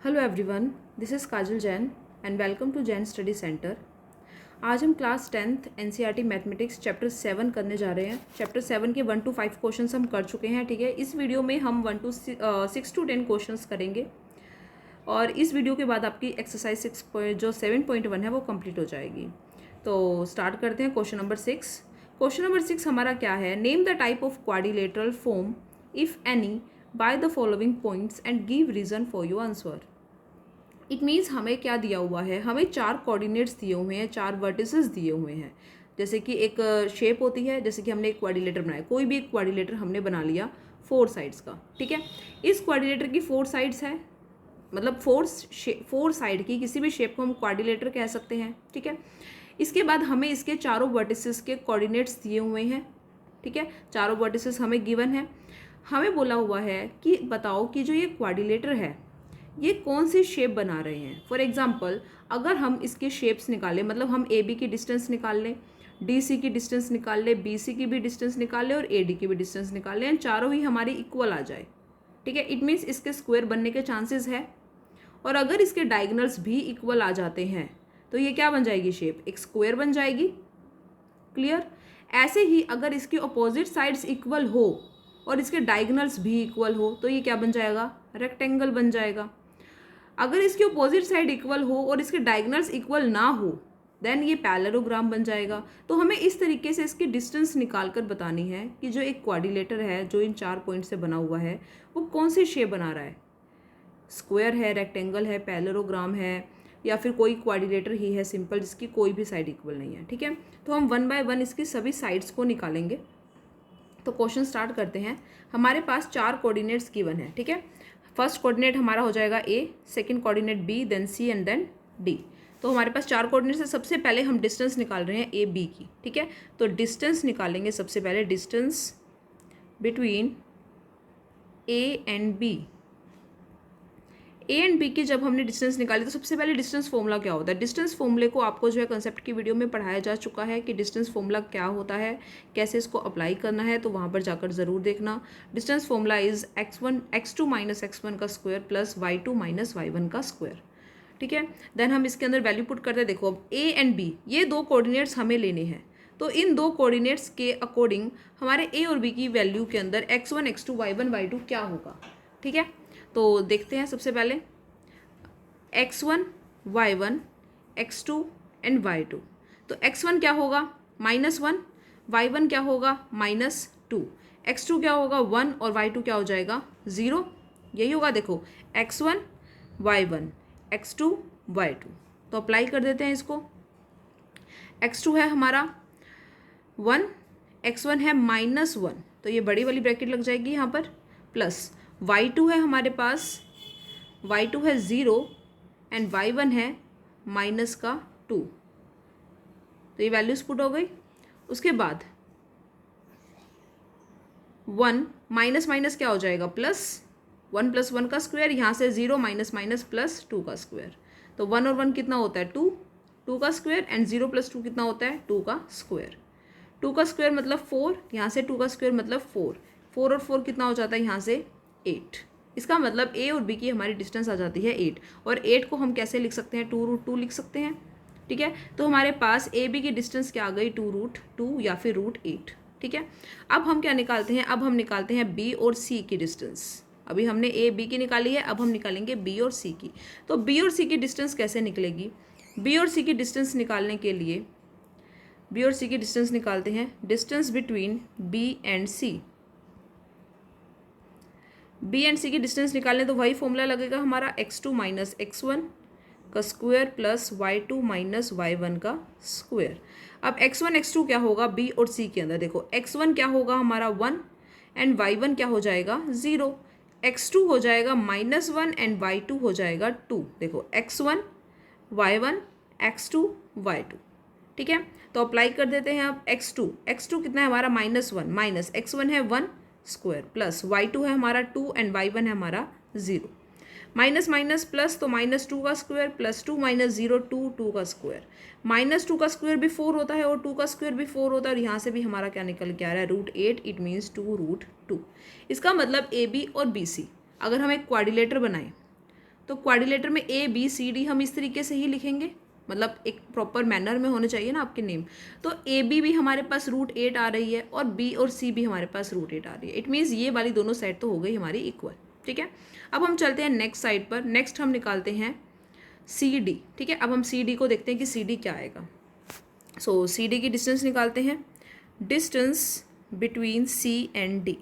Hello everyone, this is Kajal Jain and welcome to Jain study centre. आज हम class 10th NCERT mathematics chapter 7 करने जा रहे हैं। चैप्टर 7 के 1 to 5 क्वेश्चंस हम कर चुके हैं, ठीक है। इस वीडियो में हम 6 to 10 क्वेश्चंस करेंगे और इस वीडियो के बाद आपकी एक्सरसाइज 7.1 है वो कंप्लीट हो जाएगी। तो स्टार्ट करते हैं क्वेश्चन नंबर 6। क्वेश्चन नंबर 6 हमारा क्या है? Name the type of quadrilateral form if any by the following points and give reason for your answer. It means हमें क्या दिया हुआ है, हमें 4 कोऑर्डिनेट्स दिए हुए हैं, 4 वर्टिसेस दिए हुए हैं। जैसे कि एक शेप होती है, जैसे कि हमने एक क्वाड्रिलेटर बनाया, कोई भी एक क्वाड्रिलेटर हमने बना लिया 4 साइड्स का, ठीक है। इस क्वाड्रिलेटर की 4 साइड्स है, मतलब 4 साइड की किसी भी शेप को हम क्वाड्रिलेटर कह सकते हैं, ठीक है। इसके बाद हमें इसके चारों वर्टिसेस के कोऑर्डिनेट्स दिए हुए हैं, ठीक है। चारों वर्टिसेस हमें गिवन है। हमें बोला हुआ है कि बताओ कि जो ये क्वाड्रिलेटर है ये कौन सी शेप बना रहे हैं। फॉर एग्जाम्पल, अगर हम इसके शेप्स निकालें, मतलब हम ए बी की डिस्टेंस निकाल लें, डी सी की डिस्टेंस निकाल लें, बी सी की भी डिस्टेंस निकाल लें और ए डी की भी डिस्टेंस निकाल लें, चारों ही हमारी इक्वल आ जाए, ठीक है। इट मीन्स इसके स्क्वायर बनने के चांसेस है। और अगर इसके डायगोनल्स भी इक्वल आ जाते हैं तो ये क्या बन जाएगी? शेप एक स्क्वायर बन जाएगी। क्लियर? ऐसे ही अगर इसके अपोजिट साइड्स इक्वल हो और इसके डायगोनल्स भी इक्वल हो तो ये क्या बन जाएगा? रेक्टेंगल बन जाएगा। अगर इसके अपोजिट साइड इक्वल हो और इसके डायगोनल्स इक्वल ना हो देन ये पैरेललोग्राम बन जाएगा। तो हमें इस तरीके से इसकी डिस्टेंस निकाल कर बतानी है कि जो एक क्वाड्रिलेटर है जो इन 4 पॉइंट से बना हुआ है वो कौन सी शेप बना रहा है। स्क्वायर है, रेक्टेंगल है, पैरेललोग्राम है, या फिर कोई क्वाड्रिलेटर ही है सिंपल जिसकी कोई भी साइड इक्वल नहीं है, ठीक है। तो हम 1 by 1 इसकी सभी साइड्स को निकालेंगे। तो क्वेश्चन स्टार्ट करते हैं। हमारे पास 4 कोऑर्डिनेट्स गिवन है, ठीक है। फर्स्ट कोऑर्डिनेट हमारा हो जाएगा A, second coordinate B, then C and then D. तो हमारे पास 4 कोऑर्डिनेट्स है। सबसे पहले हम डिस्टेंस निकाल रहे हैं ए बी की, ठीक है। तो डिस्टेंस निकालेंगे सबसे पहले, distance between A and B. A and B की जब हमने डिस्टेंस निकाली तो सबसे पहले डिस्टेंस फॉर्मूला क्या होता है? डिस्टेंस फॉर्मूले को आपको जो है कंसेप्ट की वीडियो में पढ़ाया जा चुका है कि डिस्टेंस फॉर्मूला क्या होता है, कैसे इसको अप्लाई करना है, तो वहाँ पर जाकर ज़रूर देखना। Distance formula is x2 minus x1 का square plus y2 minus y1 का स्क्वायर, ठीक है। देन हम इसके अंदर वैल्यू पुट करते हैं। देखो अब ए एंड बी ये 2 कोऑर्डिनेट्स हमें लेने हैं, तो इन 2 कोऑर्डिनेट्स के अकॉर्डिंग हमारे ए और बी की वैल्यू के अंदर x1 x2 y1 y2 क्या होगा, ठीक है। तो देखते हैं सबसे पहले x1 y1 x2 and y2। तो x1 क्या होगा? -1, y1 क्या होगा? -2, x2 क्या होगा? 1 और y2 क्या हो जाएगा? 0। यही होगा। देखो x1 y1 x2 y2। तो अप्लाई कर देते हैं इसको। x2 है हमारा 1, x1 है -1, तो ये बड़ी वाली ब्रैकेट लग जाएगी यहाँ पर, प्लस y2 है हमारे पास, y2 है 0 एंड y1 है -2। तो ये वैल्यूज पुट हो गई। उसके बाद 1 माइनस माइनस क्या हो जाएगा? प्लस, 1 + 1 का स्क्वायर, यहाँ से 0 माइनस माइनस प्लस 2 का स्क्वायर। तो 1 और 1 कितना होता है? 2, 2 का स्क्वायर, एंड 0 + 2 कितना होता है? 2 का स्क्वायर। 2 का स्क्वायर मतलब 4, यहाँ से 2 का स्क्वायर मतलब 4, 4 और 4 कितना हो जाता है? यहाँ से 8। इसका मतलब ए और बी की हमारी डिस्टेंस आ जाती है 8, और 8 को हम कैसे लिख सकते हैं? 2√2 लिख सकते हैं, ठीक है। तो हमारे पास ए बी की डिस्टेंस क्या आ गई? 2√2 या फिर √8, ठीक है। अब हम क्या निकालते हैं? अब हम निकालते हैं बी और सी की डिस्टेंस। अभी हमने ए बी की निकाली है, अब हम निकालेंगे बी और सी की। तो बी और सी की डिस्टेंस कैसे निकलेगी? बी और सी की डिस्टेंस निकालने के लिए बी और सी की डिस्टेंस निकालते हैं। Distance between B and C, B and C की डिस्टेंस निकालने तो वही फॉर्मूला लगेगा हमारा, x2 माइनस x1 का square plus y2 minus y1 का स्क्वायर। अब x1 x2 क्या होगा बी और सी के अंदर? देखो x1 क्या होगा हमारा 1 एंड y1 क्या हो जाएगा? 0। x2 हो जाएगा -1 एंड y2 हो जाएगा 2। देखो x1 y1 x2 y2, ठीक है। तो अप्लाई कर देते हैं। अब x2 कितना है हमारा? -1 माइनस x1 है 1 स्क्वायर प्लस y2 है हमारा 2 एंड y1 है हमारा 0। माइनस माइनस प्लस, तो -2 का स्क्वायर प्लस 2 माइनस 0 2, 2 का स्क्वायर। -2 का स्क्वायर भी 4 होता है और 2 का स्क्वायर भी 4 होता है, और यहाँ से भी हमारा क्या निकल के आ रहा है? √8। It means 2√2। इसका मतलब ए बी और बी सी अगर हम एक क्वाड्रिलेटर बनाएं तो क्वाड्रिलेटर में ए बी सी डी हम इस तरीके से ही लिखेंगे, मतलब एक प्रॉपर मैनर में होने चाहिए ना आपके नेम। तो ए बी भी हमारे पास √8 आ रही है और बी और सी भी हमारे पास √8 आ रही है। इट मीन्स ये वाली दोनों साइड तो हो गई हमारी इक्वल, ठीक है। अब हम चलते हैं नेक्स्ट साइड पर। नेक्स्ट हम निकालते हैं सी डी, ठीक है। अब हम सी डी को देखते हैं कि सी डी क्या आएगा। सो सी डी की डिस्टेंस निकालते हैं, distance between C and D.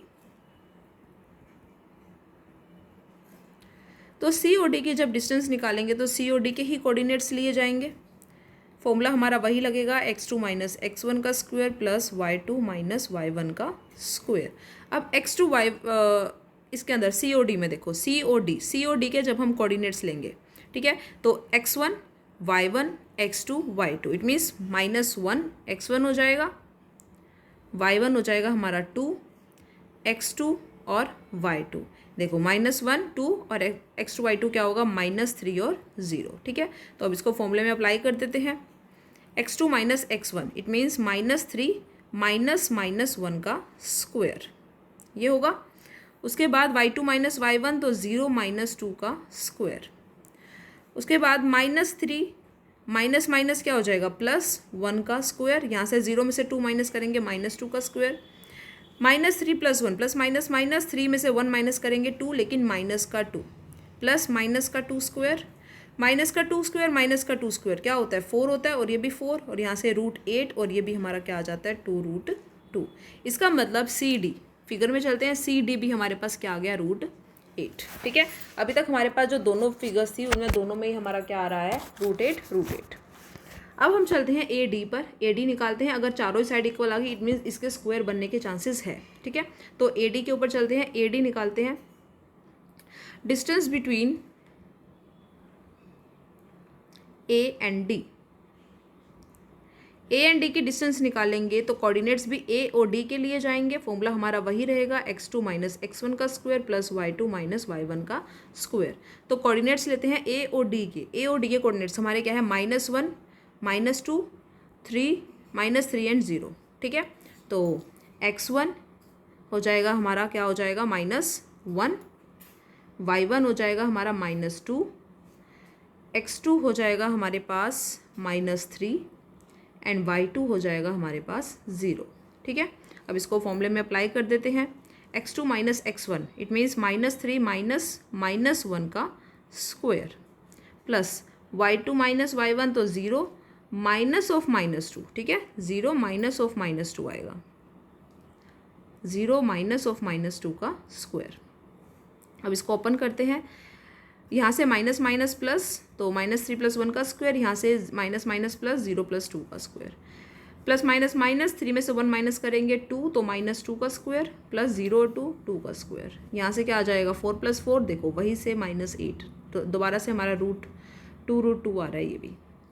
तो सी और डी की जब डिस्टेंस निकालेंगे तो सी और डी के ही कोऑर्डिनेट्स लिए जाएंगे। फॉर्मूला हमारा वही लगेगा, x2 माइनस x1 का square plus y2 minus y1 का स्क्वायर। अब x2 y इसके अंदर सी ओ डी में देखो, सी ओ डी के जब हम कोऑर्डिनेट्स लेंगे, ठीक है, तो x1 y1 x2 y2, it means -1 x1 हो जाएगा, y1 हो जाएगा हमारा 2 x2 और y2। देखो -1 2 और x2 y2 क्या होगा, -3 और 0, ठीक है। तो अब इसको फॉर्मूले में अप्लाई कर देते हैं, x2 minus x1 it means -3 minus -1 का स्क्वायर, ये होगा। उसके बाद y2 माइनस y1 तो 0 -2 का स्क्वायर। उसके बाद -3 माइनस माइनस क्या हो जाएगा, +1 का स्क्वायर। यहाँ से 0 में से 2 माइनस करेंगे, -2 का स्क्वायर। -3 + 1 प्लस माइनस माइनस, 3 में से 1 माइनस करेंगे 2, लेकिन माइनस का 2 प्लस माइनस का 2 स्क्वायर, माइनस का 2 स्क्वायर माइनस का 2 स्क्वायर क्या होता है, 4 होता है, और ये भी 4, और यहाँ से √8 और ये भी हमारा क्या आ जाता है 2√2। इसका मतलब सी डी, फिगर में चलते हैं, सी डी भी हमारे पास क्या आ गया, √8, ठीक है। अभी तक हमारे पास जो दोनों फिगर्स थी उनमें दोनों में ही हमारा क्या आ रहा है, √8। अब हम चलते हैं ए डी पर, ए डी निकालते हैं। अगर चारों साइड इक्वल आ गई इट मीन्स इसके स्क्वायर बनने के चांसेस है, ठीक है। तो ए डी के ऊपर चलते हैं, ए डी निकालते हैं, distance between A and D. A and D की डिस्टेंस निकालेंगे तो कोऑर्डिनेट्स भी ए और डी के लिए जाएंगे। फॉर्मूला हमारा वही रहेगा, x2 माइनस x1 का square plus y2 minus y1 का स्क्वायर। तो कोऑर्डिनेट्स लेते हैं ए और डी के। ए और डी के कोऑर्डिनेट्स हमारे क्या है, -1 -2 3 -3 एंड 0, ठीक है। तो x1 हो जाएगा हमारा क्या हो जाएगा, -1, y1 हो जाएगा हमारा -2, x2 हो जाएगा हमारे पास -3 एंड y2 हो जाएगा हमारे पास 0, ठीक है। अब इसको फॉर्मूले में अप्लाई कर देते हैं, x2 minus x1 it means -3 minus -1 का square plus y2 minus y1 तो 0 माइनस ऑफ -2, ठीक है, 0 माइनस ऑफ -2 आएगा, 0 माइनस ऑफ -2 का स्क्वायर। अब इसको ओपन करते हैं, यहाँ से माइनस माइनस प्लस तो -3 + 1 का स्क्वायर, यहाँ से माइनस माइनस प्लस 0 + 2 का स्क्वायर, प्लस माइनस माइनस, 3 में से 1 माइनस करेंगे 2 तो -2 का स्क्वायर प्लस 0 2 2 का स्क्वायर। यहाँ से क्या आ जाएगा, 4 + 4 देखो वही से -8, तो दोबारा से हमारा √2 आ रहा है ये भी,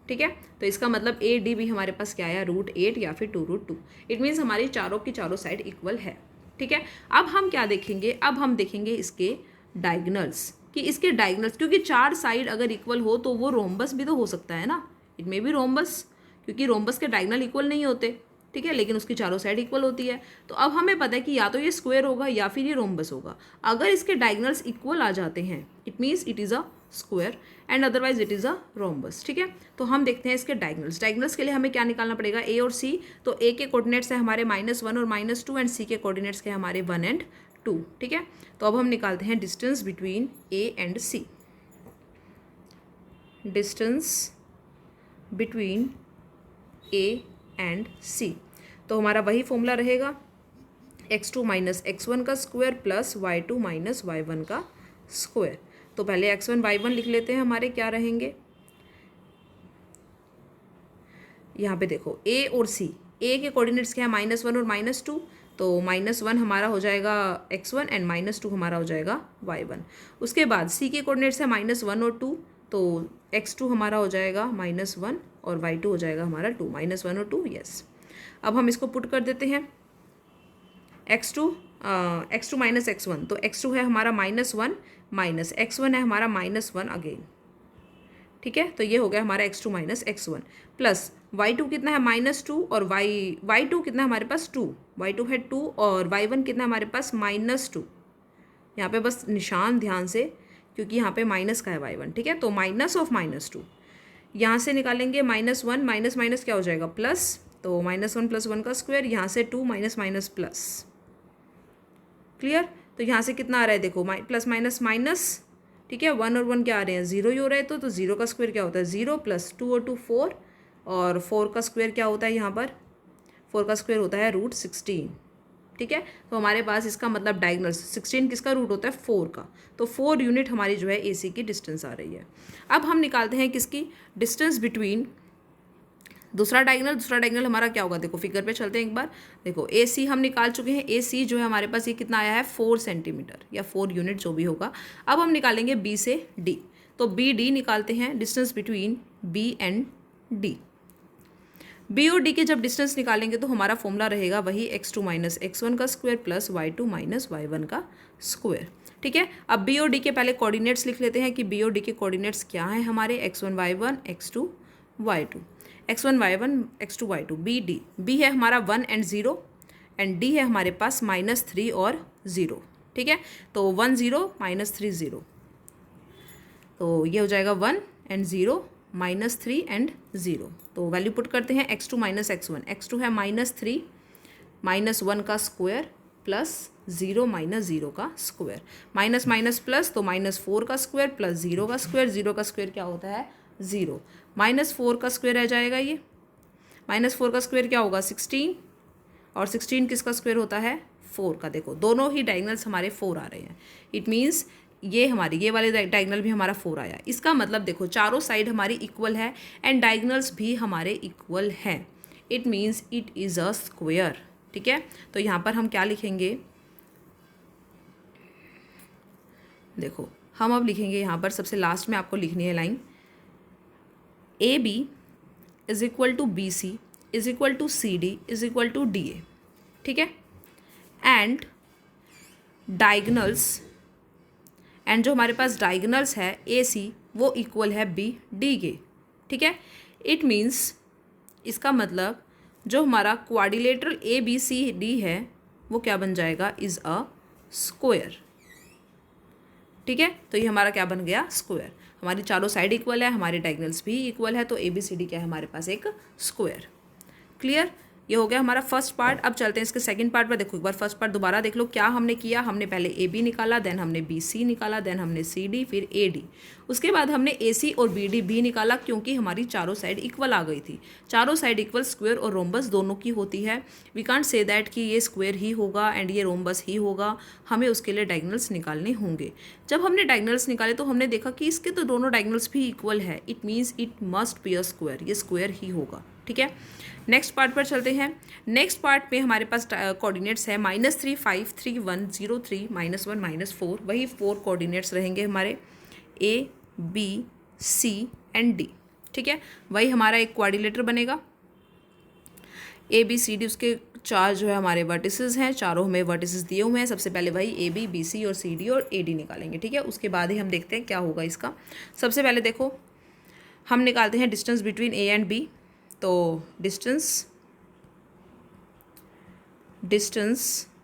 ठीक है। तो इसका मतलब ए डी भी हमारे पास क्या आया, √8 या फिर 2√2। इट मीन्स हमारी चारों की चारों साइड इक्वल है, ठीक है। अब हम क्या देखेंगे, अब हम देखेंगे इसके डायगनल्स, कि इसके डायगनल्स, क्योंकि 4 साइड अगर इक्वल हो तो वो रोम्बस भी तो हो सकता है ना, इट मे बी रोम्बस, क्योंकि रोम्बस के डायगनल इक्वल नहीं होते, ठीक है, लेकिन उसकी चारों साइड इक्वल होती है। तो अब हमें पता है कि या तो ये स्क्वायर होगा या फिर ये रोम्बस होगा। अगर इसके डायगनल्स इक्वल आ जाते हैं it means it is a square and otherwise it is a rhombus, ठीक है। तो हम देखते हैं इसके डायगनल्स। डायगनल्स के लिए हमें क्या निकालना पड़ेगा, ए और सी। तो ए के कोऑर्डिनेट्स है हमारे -1 और -2 एंड सी के कोऑर्डिनेट्स के हमारे 1 एंड 2, ठीक है। तो अब हम निकालते हैं distance between A and C. Distance between A and C, तो हमारा वही फॉर्मूला रहेगा, x2 माइनस x1 का square plus y2 minus y1 का स्क्वायर। तो पहले x1 y1 लिख लेते हैं, हमारे क्या रहेंगे, यहाँ पे देखो a और c, a के कोऑर्डिनेट्स क्या है, -1 और -2, तो -1 हमारा हो जाएगा x1 एंड -2 हमारा हो जाएगा y1। उसके बाद c के कोऑर्डिनेट्स है -1 और 2, तो x2 हमारा हो जाएगा -1 और y2 हो जाएगा हमारा 2, -1 और 2, यस। अब हम इसको पुट कर देते हैं, x2 माइनस x1, तो x2 है हमारा -1 माइनस x1 है हमारा -1 अगेन, ठीक है। तो ये हो गया हमारा x2 minus x1 plus y2 कितना है -2 और y2 कितना है हमारे पास 2, y2 है 2 और y1 कितना है हमारे पास -2। यहाँ पे बस निशान ध्यान से, क्योंकि यहाँ पे माइनस का है y1, ठीक है। तो माइनस ऑफ -2, यहाँ से निकालेंगे -1, माइनस माइनस क्या हो जाएगा प्लस, तो -1 + 1 का स्क्वायर, यहाँ से 2 माइनस माइनस प्लस। क्लियर। तो यहाँ से कितना आ रहा है देखो, प्लस माइनस माइनस, ठीक है। 1 और 1 क्या आ रहे हैं, 0 ही हो रहे हैं। तो 0 का स्क्वायर क्या होता है 0, प्लस 2 और 2 4, और 4 का स्क्वायर क्या होता है यहाँ पर, 4 का स्क्वायर होता है √16, ठीक है। तो हमारे पास इसका मतलब डायगोनल 16 किसका रूट होता है 4 का, तो 4 यूनिट हमारी जो है AC की डिस्टेंस आ रही है। अब हम निकालते हैं किसकी डिस्टेंस बिटवीन दूसरा डायगोनल हमारा क्या होगा, देखो फिगर पे चलते हैं एक बार। देखो AC हम निकाल चुके हैं, AC जो है हमारे पास ये कितना आया है 4 सेंटीमीटर या 4 यूनिट जो भी होगा। अब हम निकालेंगे B से D, तो BD निकालते हैं, distance between B and D। B और D के जब डिस्टेंस निकालेंगे तो हमारा फॉर्मूला रहेगा वही x2 - x1 का स्क्वायर प्लस y2 - y1 का स्क्वायर, ठीक है। अब B और D के पहले कोऑर्डिनेट्स लिख लेते हैं कि B और D के कोऑर्डिनेट्स क्या हैं हमारे, x1 y1 x2 y2, x1 y1 x2 y2। B है हमारा 1 एंड 0, एंड D है हमारे पास -3 और 0, ठीक है। तो 1 0 -3 0, तो ये हो जाएगा 1 एंड 0 -3 एंड 0। तो वैल्यू पुट करते हैं, x2 - x1, x2 है -3 -1 का स्क्वायर प्लस 0 - 0 का स्क्वायर, माइनस माइनस प्लस, तो -4 का स्क्वायर प्लस 0 का स्क्वायर, 0 का स्क्वायर क्या होता है 0, -4 का स्क्वायर रह जाएगा, ये -4 का स्क्वायर क्या होगा 16, और 16 किसका स्क्वायर होता है 4 का। देखो दोनों ही डायगोनल्स हमारे 4 आ रहे हैं, इट मीन्स ये वाले डायगोनल भी हमारा 4 आया। इसका मतलब देखो चारों साइड हमारी इक्वल है एंड डायगोनल्स भी हमारे इक्वल हैं, it means it is a square, ठीक है। तो यहाँ पर हम क्या लिखेंगे, देखो हम अब लिखेंगे यहाँ पर सबसे लास्ट में आपको लिखनी है line, AB is equal to BC is equal to CD is equal to DA, ठीक है। एंड डायगोनल्स, एंड जो हमारे पास डायगोनल्स है AC वो इक्वल है BD के, ठीक है। इट मीन्स इसका मतलब जो हमारा क्वाड्रिलेटरल ABCD है वो क्या बन जाएगा, इज़ अ स्क्वायर, ठीक है। तो ये हमारा क्या बन गया स्क्वायर, हमारी चारों साइड इक्वल है, हमारे डायगोनल्स भी इक्वल है, तो ABCD क्या है हमारे पास एक स्क्वायर। क्लियर, ये हो गया हमारा फर्स्ट पार्ट। अब चलते हैं इसके सेकंड पार्ट पर। देखो एक बार फर्स्ट पार्ट दोबारा देख लो, क्या हमने किया, हमने पहले AB निकाला, देन हमने BC निकाला, देन हमने CD, फिर AD, उसके बाद हमने AC और BD भी निकाला, क्योंकि हमारी चारों साइड इक्वल आ गई थी। चारों साइड इक्वल स्क्वायर और रोम्बस दोनों की होती है, वी कांट से दैट कि ये स्क्वायर ही होगा एंड ये रोम्बस ही होगा, हमें उसके लिए डायगोनल्स निकालने होंगे। जब हमने डायगोनल्स निकाले तो हमने देखा कि इसके तो दोनों डायगोनल्स भी इक्वल है, it means it must be a square, ये स्क्वायर ही होगा, ठीक है। नेक्स्ट पार्ट पर चलते हैं। नेक्स्ट पार्ट में हमारे पास कोऑर्डिनेट्स है -3 5 3 1 0 3 -1 -4, वही 4 कोऑर्डिनेट्स रहेंगे हमारे A B C and D, ठीक है। वही हमारा एक क्वाड्रिलेटर बनेगा, ABCD उसके 4 जो है हमारे वर्टिसेस हैं, चारों हमें वर्टिसेस दिए हुए हैं। सबसे पहले वही AB BC और CD और AD निकालेंगे, ठीक है। उसके बाद ही हम देखते हैं क्या होगा इसका। सबसे पहले देखो हम निकालते हैं distance between A and B, तो distance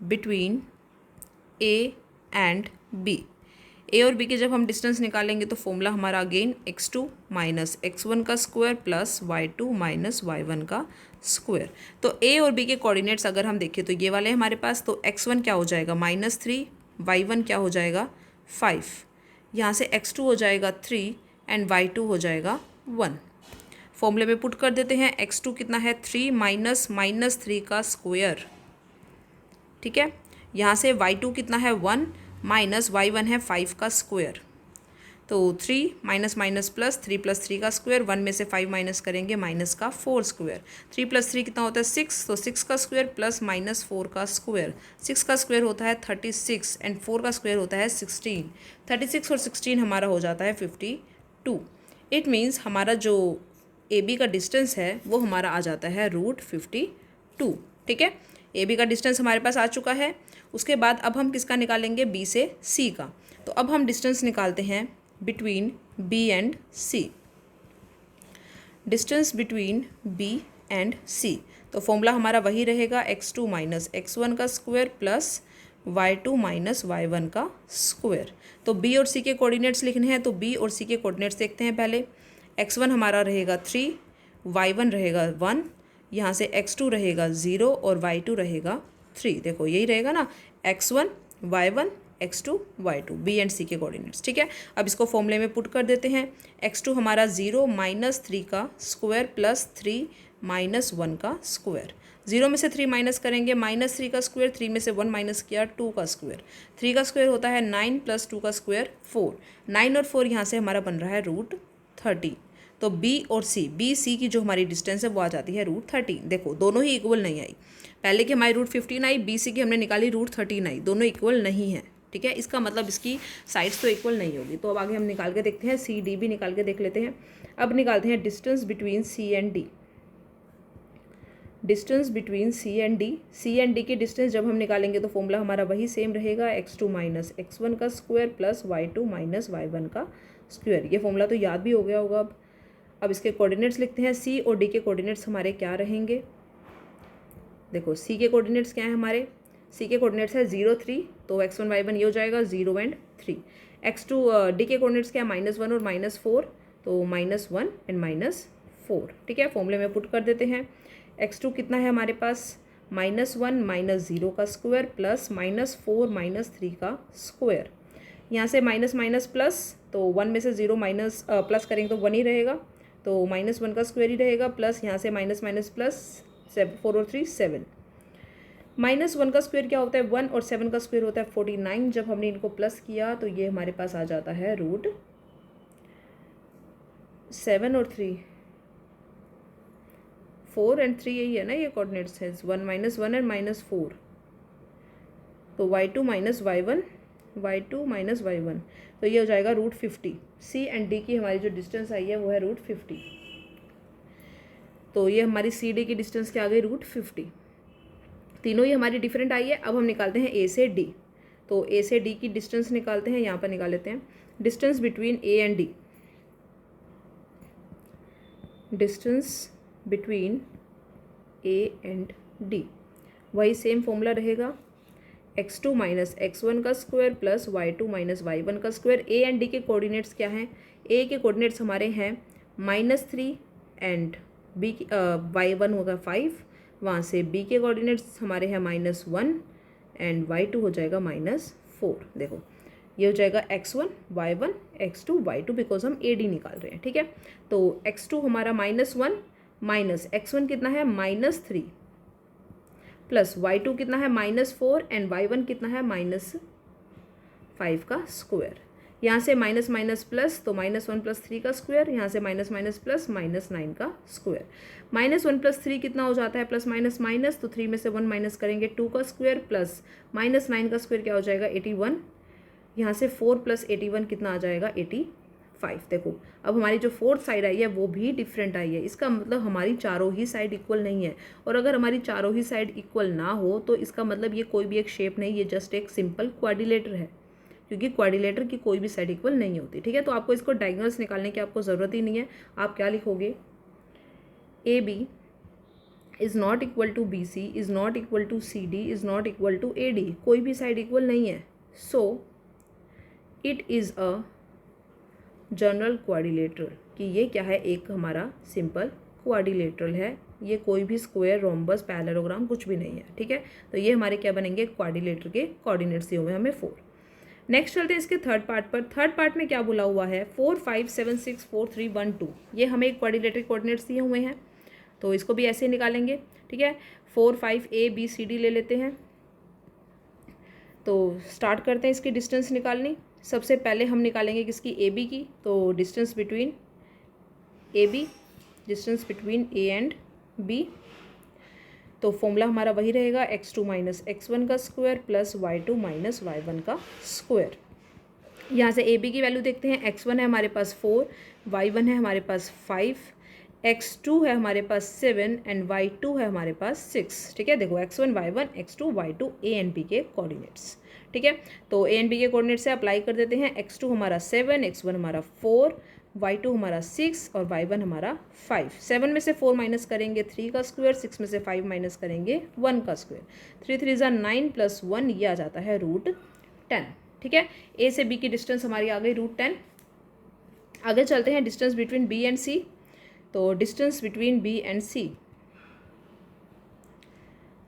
between A and B, A और B के जब हम डिस्टेंस निकालेंगे तो फॉर्मूला हमारा अगेन x2 - x1 का स्क्वायर प्लस y2 - y1 का स्क्वायर। तो A और B के कोऑर्डिनेट्स अगर हम देखें तो ये वाले हमारे पास, तो x1 क्या हो जाएगा -3, y1 क्या हो जाएगा 5, यहाँ से x2 हो जाएगा 3 एंड y2 हो जाएगा 1। फॉर्मूले में पुट कर देते हैं, x2 कितना है 3 -3 का स्क्वायर, ठीक है। यहाँ से y2 कितना है 1 माइनस y1 है 5 का स्क्वायर, तो 3 माइनस माइनस प्लस 3 + 3 का स्क्वायर, 1 में से 5 माइनस करेंगे माइनस का 4 स्क्वायर, 3 + 3 कितना होता है 6, तो 6 का स्क्वायर प्लस -4 का स्क्वायर, 6 का स्क्वायर होता है 36 एंड 4 का स्क्वायर होता है 16, 36 और 16 हमारा हो जाता है 52। इट मीन्स हमारा जो AB का डिस्टेंस है वो हमारा आ जाता है √52, ठीक है। AB का डिस्टेंस हमारे पास आ चुका है। उसके बाद अब हम किसका निकालेंगे, B से C का। तो अब हम डिस्टेंस निकालते हैं between B and C, distance between B and C। तो फॉर्मूला हमारा वही रहेगा x2 - x1 का square plus y2 minus y1 का स्क्वायर। तो b और c के कोऑर्डिनेट्स लिखने हैं, तो b और c के कोऑर्डिनेट्स देखते हैं पहले। x1 हमारा रहेगा 3, y1 रहेगा 1, यहाँ से x2 रहेगा 0 और y2 रहेगा 3। देखो यही रहेगा ना, x1 y1 x2 y2 b and c के कोऑर्डिनेट्स। ठीक है, अब इसको फॉर्मूले में पुट कर देते हैं। x2 हमारा 0 माइनस 3 का स्क्वायर प्लस 3 माइनस 1 का स्क्वायर। 0 में से 3 माइनस करेंगे, माइनस 3 का स्क्वायर, 3 में से 1 माइनस किया 2 का स्क्वायर। 3 का स्क्वायर होता है 9 प्लस 2 का स्क्वायर 4। 9 और 4 यहाँ से हमारा बन रहा है √30। तो b और c, b c की जो हमारी डिस्टेंस है वो आ जाती है √30। देखो दोनों ही इक्वल नहीं आई, पहले की हमारी √15 आई, b c की हमने निकाली √13 आई, दोनों इक्वल नहीं है। ठीक है, इसका मतलब इसकी साइड्स तो इक्वल नहीं होगी। तो अब आगे हम निकाल के देखते हैं, सी डी भी निकाल के देख लेते हैं। अब निकालते हैं distance between C and D. Distance between C and D, C and D की डिस्टेंस जब हम निकालेंगे तो फॉर्मूला हमारा वही सेम रहेगा, x2 माइनस x1 का square plus y2 minus y1 का स्क्वायर। ये फॉर्मूला तो याद भी हो गया होगा। अब इसके कोऑर्डिनेट्स लिखते हैं। सी और डी के कोऑर्डिनेट्स हमारे क्या रहेंगे, देखो सी के कोऑर्डिनेट्स क्या हैं हमारे, सी के कोऑर्डिनेट्स है 0 3, तो x1 y1 ये हो जाएगा 0 एंड 3। x2 डी के कोऑर्डिनेट्स क्या है -1 और -4, तो -1 एंड -4। ठीक है, फॉर्मूले में पुट कर देते हैं। x2 कितना है हमारे पास, -1 माइनस 0 का स्क्वायर प्लस -4 माइनस 3 का स्क्वायर। यहाँ से माइनस माइनस प्लस, तो 1 में से 0 माइनस प्लस करेंगे तो 1 ही रहेगा, तो -1 का स्क्वायर ही रहेगा, प्लस यहाँ से माइनस माइनस प्लस 4 और 3 7। -1 का स्क्वायर क्या होता है 1 और 7 का स्क्वायर होता है 49। जब हमने इनको प्लस किया तो ये हमारे पास आ जाता है √7 और 3 4 एंड 3, यही है ना ये कोऑर्डिनेट्स है, 1 -1 एंड -4। तो y2 minus y1, y2 minus y1, तो ये हो जाएगा √50। सी एंड डी की हमारी जो डिस्टेंस आई है वो है √50। तो ये हमारी सी डी की डिस्टेंस क्या आ गई, √50। तीनों ही हमारी डिफरेंट आई है। अब हम निकालते हैं ए से डी। तो ए से डी की डिस्टेंस निकालते हैं, यहाँ पर निकाल लेते हैं distance between A and D. Distance between A and D, वही सेम फॉर्मूला रहेगा, x2 माइनस x1 का square plus y2 minus y1 का स्क्वायर। ए एंड डी के कोऑर्डिनेट्स क्या हैं, ए के कोऑर्डिनेट्स हमारे हैं -3 एंड बी y1 होगा 5, वहाँ से b के कोऑर्डिनेट्स हमारे हैं -1 एंड y2 हो जाएगा -4। देखो ये हो जाएगा x1 y1 x2 y2, because हम ए डी निकाल रहे हैं। ठीक है, तो x2 हमारा -1 माइनस x1 कितना है -3 प्लस y2 कितना है -4 एंड y1 कितना है -5 का स्क्वायर। यहाँ से माइनस माइनस प्लस, तो -1 + 3 का स्क्वायर, यहाँ से माइनस माइनस प्लस -9 का स्क्वायर। -1 + 3 कितना हो जाता है, प्लस माइनस माइनस, तो 3 में से 1 माइनस करेंगे 2 का स्क्वायर प्लस -9 का स्क्वायर क्या हो जाएगा 81। यहाँ से 4 + 81 कितना आ जाएगा 85। देखो अब हमारी जो फोर्थ साइड आई है वो भी डिफरेंट आई है, इसका मतलब हमारी चारों ही साइड इक्वल नहीं है। और अगर हमारी चारों ही साइड इक्वल ना हो तो इसका मतलब ये कोई भी एक शेप नहीं, ये जस्ट एक सिंपल क्वाड्रिलेटर है, क्योंकि क्वाड्रिलेटर की कोई भी साइड इक्वल नहीं होती। ठीक है, तो आपको इसको डायगोनल्स निकालने की आपको ज़रूरत ही नहीं है। आप क्या लिखोगे, A B is not equal to B C is not equal to C D is not equal to A D, कोई भी साइड इक्वल नहीं है। So it is a general quadrilateral, कि ये क्या है, एक हमारा सिंपल क्वाड्रिलेटरल है, ये कोई भी स्क्वायर रोम्बस पैरेललोग्राम कुछ भी नहीं है। ठीक है, तो ये हमारे क्या बनेंगे, क्वाड्रिलेटर के कोऑर्डिनेट्स दिए हुए हैं हमें 4। नेक्स्ट चलते हैं इसके थर्ड पार्ट पर। थर्ड पार्ट में क्या बोला हुआ है, 4 5 7 6 4 3 1 2, ये हमें एक क्वाड्रिलेटर के कोऑर्डिनेट्स दिए हुए हैं, तो इसको भी ऐसे ही निकालेंगे। ठीक है, 4 5 ए बी सी डी ले लेते हैं। तो स्टार्ट करते हैं इसकी डिस्टेंस निकालनी। सबसे पहले हम निकालेंगे किसकी, ए बी की। तो distance between A B, distance between A and B, तो फॉर्मूला हमारा वही रहेगा, x2 माइनस x1 का square plus y2 minus y1 का स्क्वायर। यहाँ से ए बी की वैल्यू देखते हैं, x1 है हमारे पास 4, y1 है हमारे पास 5, x2 है हमारे पास 7 एंड y2 है हमारे पास 6। ठीक है, देखो x1 y1 x2 y2 A and B के कोऑर्डिनेट्स। ठीक है, तो ए एंड बी के कोऑर्डिनेट्स से अप्लाई कर देते हैं। x2 हमारा 7, x1 हमारा 4, y2 हमारा 6 और y1 हमारा 5। 7 में से 4 माइनस करेंगे 3 का स्क्वायर, 6 में से 5 माइनस करेंगे 1 का स्क्वायर, 3 3 ज़ा 9 प्लस 1 ये आ जाता है √10। ठीक है, ए से बी की डिस्टेंस हमारी आ गई √10। आगे चलते हैं distance between B and C. तो distance between B and C,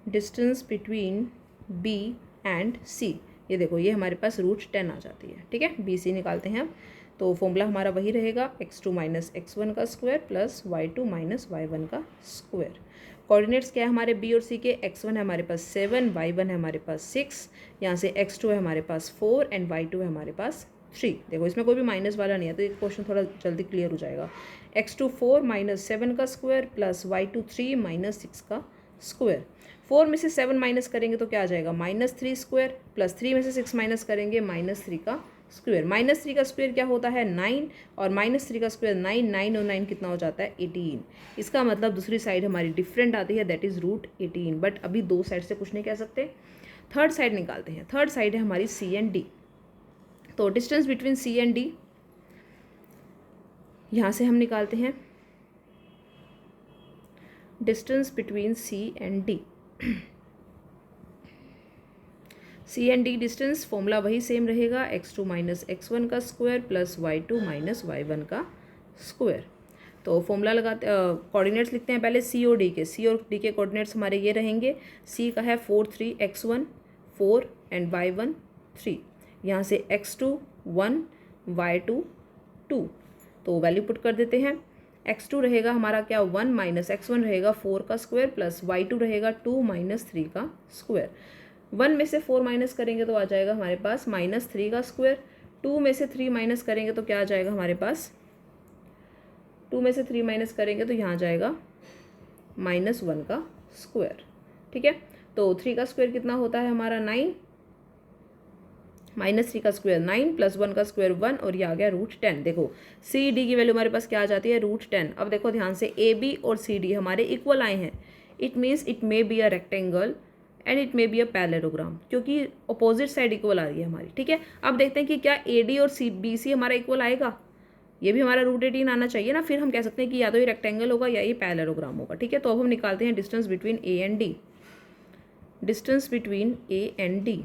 distance between B and C, ये देखो ये हमारे पास √10 आ जाती है। ठीक है, बी सी निकालते हैं अब। तो फॉर्मूला हमारा वही रहेगा, x2 माइनस x1 का square plus y2 minus y1 का स्क्वायर। कोऑर्डिनेट्स क्या है हमारे बी और सी के, x1 है हमारे पास 7, y1 है हमारे पास 6, यहाँ से x2 है हमारे पास 4 एंड y2 है हमारे पास 3। देखो इसमें कोई भी माइनस वाला नहीं है तो ये क्वेश्चन थोड़ा जल्दी क्लियर हो जाएगा। x2 4 माइनस 7 का स्क्वायर प्लस y2 3 माइनस 6 का स्क्वायर। 4 में से 7 माइनस करेंगे तो क्या आ जाएगा, -3 स्क्वायर, प्लस 3 में से 6 माइनस करेंगे -3 का स्क्वायर। -3 का स्क्वायर क्या होता है 9, और -3 का स्क्वायर 9, 9 और 9 कितना हो जाता है 18। इसका मतलब दूसरी साइड हमारी डिफरेंट आती है, दैट इज़ √18। बट अभी दो साइड से कुछ नहीं कह सकते, थर्ड साइड निकालते हैं। थर्ड साइड है हमारी सी एंड डी। तो distance between C and D यहाँ से हम निकालते हैं, distance between C and D. C and D distance formula वही सेम रहेगा, x2 माइनस x1 का square plus y2 minus y1 का स्क्वायर। तो फॉर्मूला लगाते कोऑर्डिनेट्स लिखते हैं पहले सी और डी के। सी और डी के कोऑर्डिनेट्स हमारे ये रहेंगे, सी का है 4 3 x1 4 एंड y1 3, यहाँ से x2 1 y2 2। तो वैल्यू पुट कर देते हैं, x2 रहेगा हमारा क्या 1 माइनस x1 रहेगा 4 का स्क्वायर प्लस y2 रहेगा 2 माइनस 3 का स्क्वायर। 1 में से 4 माइनस करेंगे तो आ जाएगा हमारे पास -3 का स्क्वायर। 2 में से 3 माइनस करेंगे तो क्या आ जाएगा हमारे पास, 2 में से 3 माइनस करेंगे तो यहाँ आ जाएगा -1 का स्क्वायर। ठीक है, तो 3 का स्क्वायर कितना होता है हमारा 9, -3 का स्क्वायर 9 प्लस 1 का स्क्वायर 1, और ये आ गया √10। देखो सी डी की वैल्यू हमारे पास क्या आ जाती है √10। अब देखो ध्यान से ए बी और सी डी हमारे इक्वल आए हैं, it means it may be a rectangle and it may be a parallelogram, क्योंकि अपोजिट साइड इक्वल आ रही है हमारी। ठीक है, अब देखते हैं कि क्या ए डी और सी बी सी हमारा इक्वल आएगा, ये भी हमारा √18 आना चाहिए ना, फिर हम कह सकते हैं कि या तो ये रेक्टेंगल होगा या ये पैरेललोग्राम होगा। ठीक है, तो अब हम निकालते हैं distance between A and D. Distance between A and D,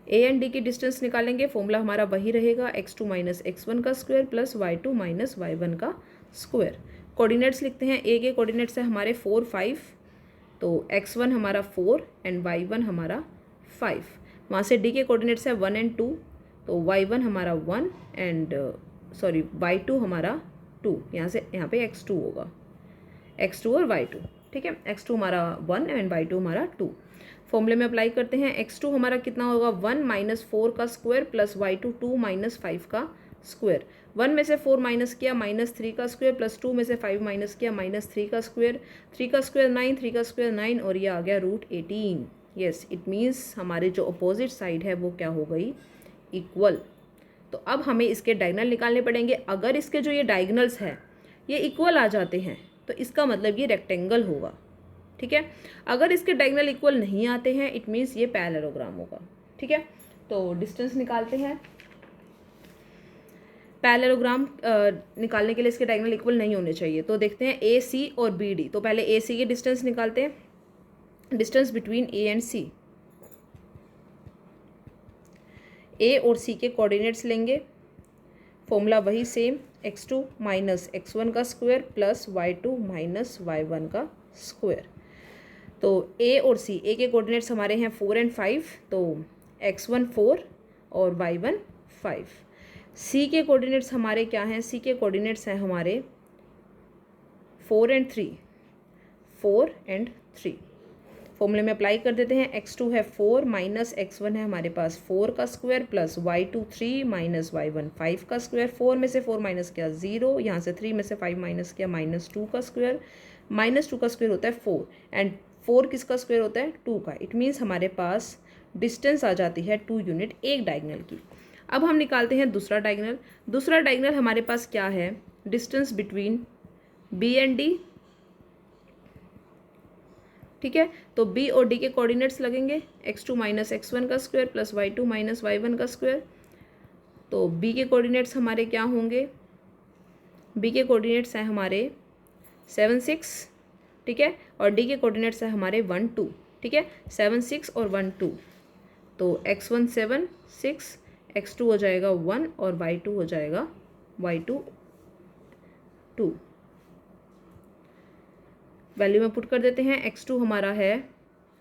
A and D की डिस्टेंस निकालेंगे, फॉर्मूला हमारा वही रहेगा, x2 माइनस x1 का square plus y2 minus y1 का स्क्वायर। कोऑर्डिनेट्स लिखते हैं, ए के कोऑर्डिनेट्स है हमारे 4 5, तो x1 हमारा 4 एंड y1 हमारा 5। वहाँ से डी के कोऑर्डिनेट्स है 1 एंड 2, तो y1 हमारा 1 एंड y2 हमारा 2, यहाँ से यहाँ पे x2 होगा, x2 और y2। ठीक है, x2 हमारा 1 एंड y2 हमारा 2। फॉर्मूले में अप्लाई करते हैं, x2 हमारा कितना होगा 1 माइनस 4 का स्क्वायर प्लस y2 2 माइनस 5 का स्क्वायर। 1 में से 4 माइनस किया -3 का स्क्वायर, प्लस 2 में से 5 माइनस किया -3 का स्क्वायर। 3 का स्क्वायर 9, 3 का स्क्वायर 9, और ये आ गया √18। यस, इट मीन्स हमारे जो अपोजिट साइड है वो क्या हो गई, इक्वल। तो अब हमें इसके डायगोनल निकालने पड़ेंगे। अगर इसके जो ये डायगोनल्स हैं ये इक्वल आ जाते हैं तो इसका मतलब ये रेक्टेंगल होगा। ठीक है, अगर इसके डायगोनल इक्वल नहीं आते हैं इट मीन्स ये पैरेललोग्राम होगा। ठीक है, तो डिस्टेंस निकालते हैं। पैरेललोग्राम निकालने के लिए इसके डायगोनल इक्वल नहीं होने चाहिए, तो देखते हैं ए सी और बी डी। तो पहले ए सी की डिस्टेंस निकालते हैं, डिस्टेंस बिटवीन ए एंड सी। ए और सी के कोऑर्डिनेट्स लेंगे, फॉर्मूला वही सेम, x2 माइनस x1 का square plus y2 minus y1 का स्क्वायर। तो ए और सी, ए के कोऑर्डिनेट्स हमारे हैं 4 एंड 5, तो x1 4 और y1 5। सी के कोऑर्डिनेट्स हमारे क्या हैं, सी के कोऑर्डिनेट्स हैं हमारे 4 एंड 3, 4 एंड 3। फॉर्मूले में अप्लाई कर देते हैं, x2 है 4 माइनस x1 है हमारे पास 4 का square plus y2 3 minus y1 5 का स्क्वायर। 4 में से 4 माइनस किया 0, यहाँ से 3 में से 5 माइनस किया -2 का स्क्वायर। -2 का स्क्वायर होता है 4 एंड 4 किसका स्क्वायर होता है 2 का। इट मीन्स हमारे पास डिस्टेंस आ जाती है 2 यूनिट एक डायगोनल की। अब हम निकालते हैं दूसरा डायगोनल। दूसरा डायगोनल हमारे पास क्या है, distance between B and D. ठीक है, तो बी और डी के कोऑर्डिनेट्स लगेंगे, x2 माइनस x1 का square plus y2 minus y1 का स्क्वायर। तो बी के कोऑर्डिनेट्स हमारे क्या होंगे, बी के कोऑर्डिनेट्स हैं हमारे 7 6, ठीक है, और डी के कोऑर्डिनेट्स हैं हमारे 1 2, ठीक है, 7 6 और 1 2। तो x1 7 6, x2 हो जाएगा 1 और y2 हो जाएगा y2 2। वैल्यू में पुट कर देते हैं। x2 हमारा है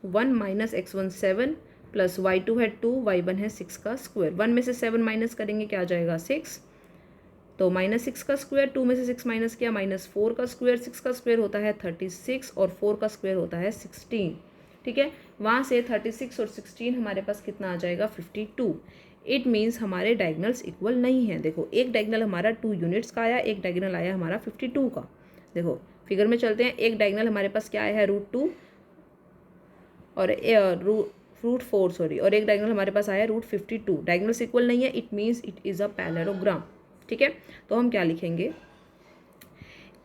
1 माइनस x1 7 प्लस y2 है 2, y1 है 6 का स्क्वायर। 1 में से 7 माइनस करेंगे क्या आ जाएगा 6, तो माइनस 6 का स्क्वायर, 2 में से 6 माइनस किया -4 का स्क्वायर, 6 का स्क्वायर होता है 36 और 4 का स्क्वायर होता है 16, ठीक है। वहाँ से 36 और 16 हमारे पास कितना आ जाएगा 52। इट मीन्स हमारे डायगनल्स इक्वल नहीं है। देखो एक डायगनल हमारा 2 यूनिट्स का आया, एक डायगनल आया हमारा 52 का। देखो फिगर में चलते हैं, एक डायगनल हमारे पास क्या आया है √2 और √4 सॉरी, और एक डायगनल हमारे पास आया √52। डायगनल्स इक्वल नहीं है, it means it is a parallelogram, ठीक है। तो हम क्या लिखेंगे,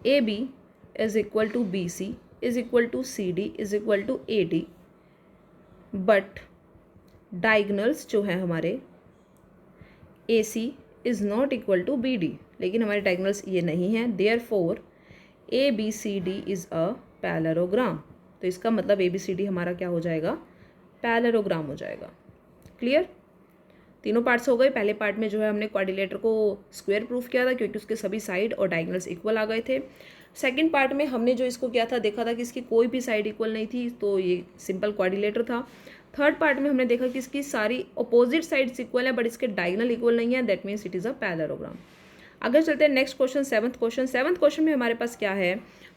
A B is equal to B C is equal to C D is equal to A D, but diagonals जो है हमारे A C is not equal to B D, लेकिन हमारे डायगनल्स ये नहीं हैं। Therefore A B C D is a parallelogram. तो इसका मतलब ए बी सी डी हमारा क्या हो जाएगा, पैरेललोग्राम हो जाएगा। क्लियर, तीनों पार्ट्स हो गए। पहले पार्ट में जो है हमने क्वाड्रिलेटर को स्क्वायर प्रूफ किया था क्योंकि उसके सभी साइड और डायगनल्स इक्वल आ गए थे। सेकंड पार्ट में हमने जो इसको किया था, देखा था कि इसकी कोई भी साइड इक्वल नहीं थी, तो ये सिंपल क्वाड्रिलेटर था। थर्ड पार्ट में हमने देखा कि इसकी सारी अपोजिट साइड्स इक्वल है बट इसके डायगनल इक्वल नहीं है, that means it is a parallelogram. अगर चलते हैं नेक्स्ट क्वेश्चन, सेवंथ क्वेश्चन में हमारे पास क्या है,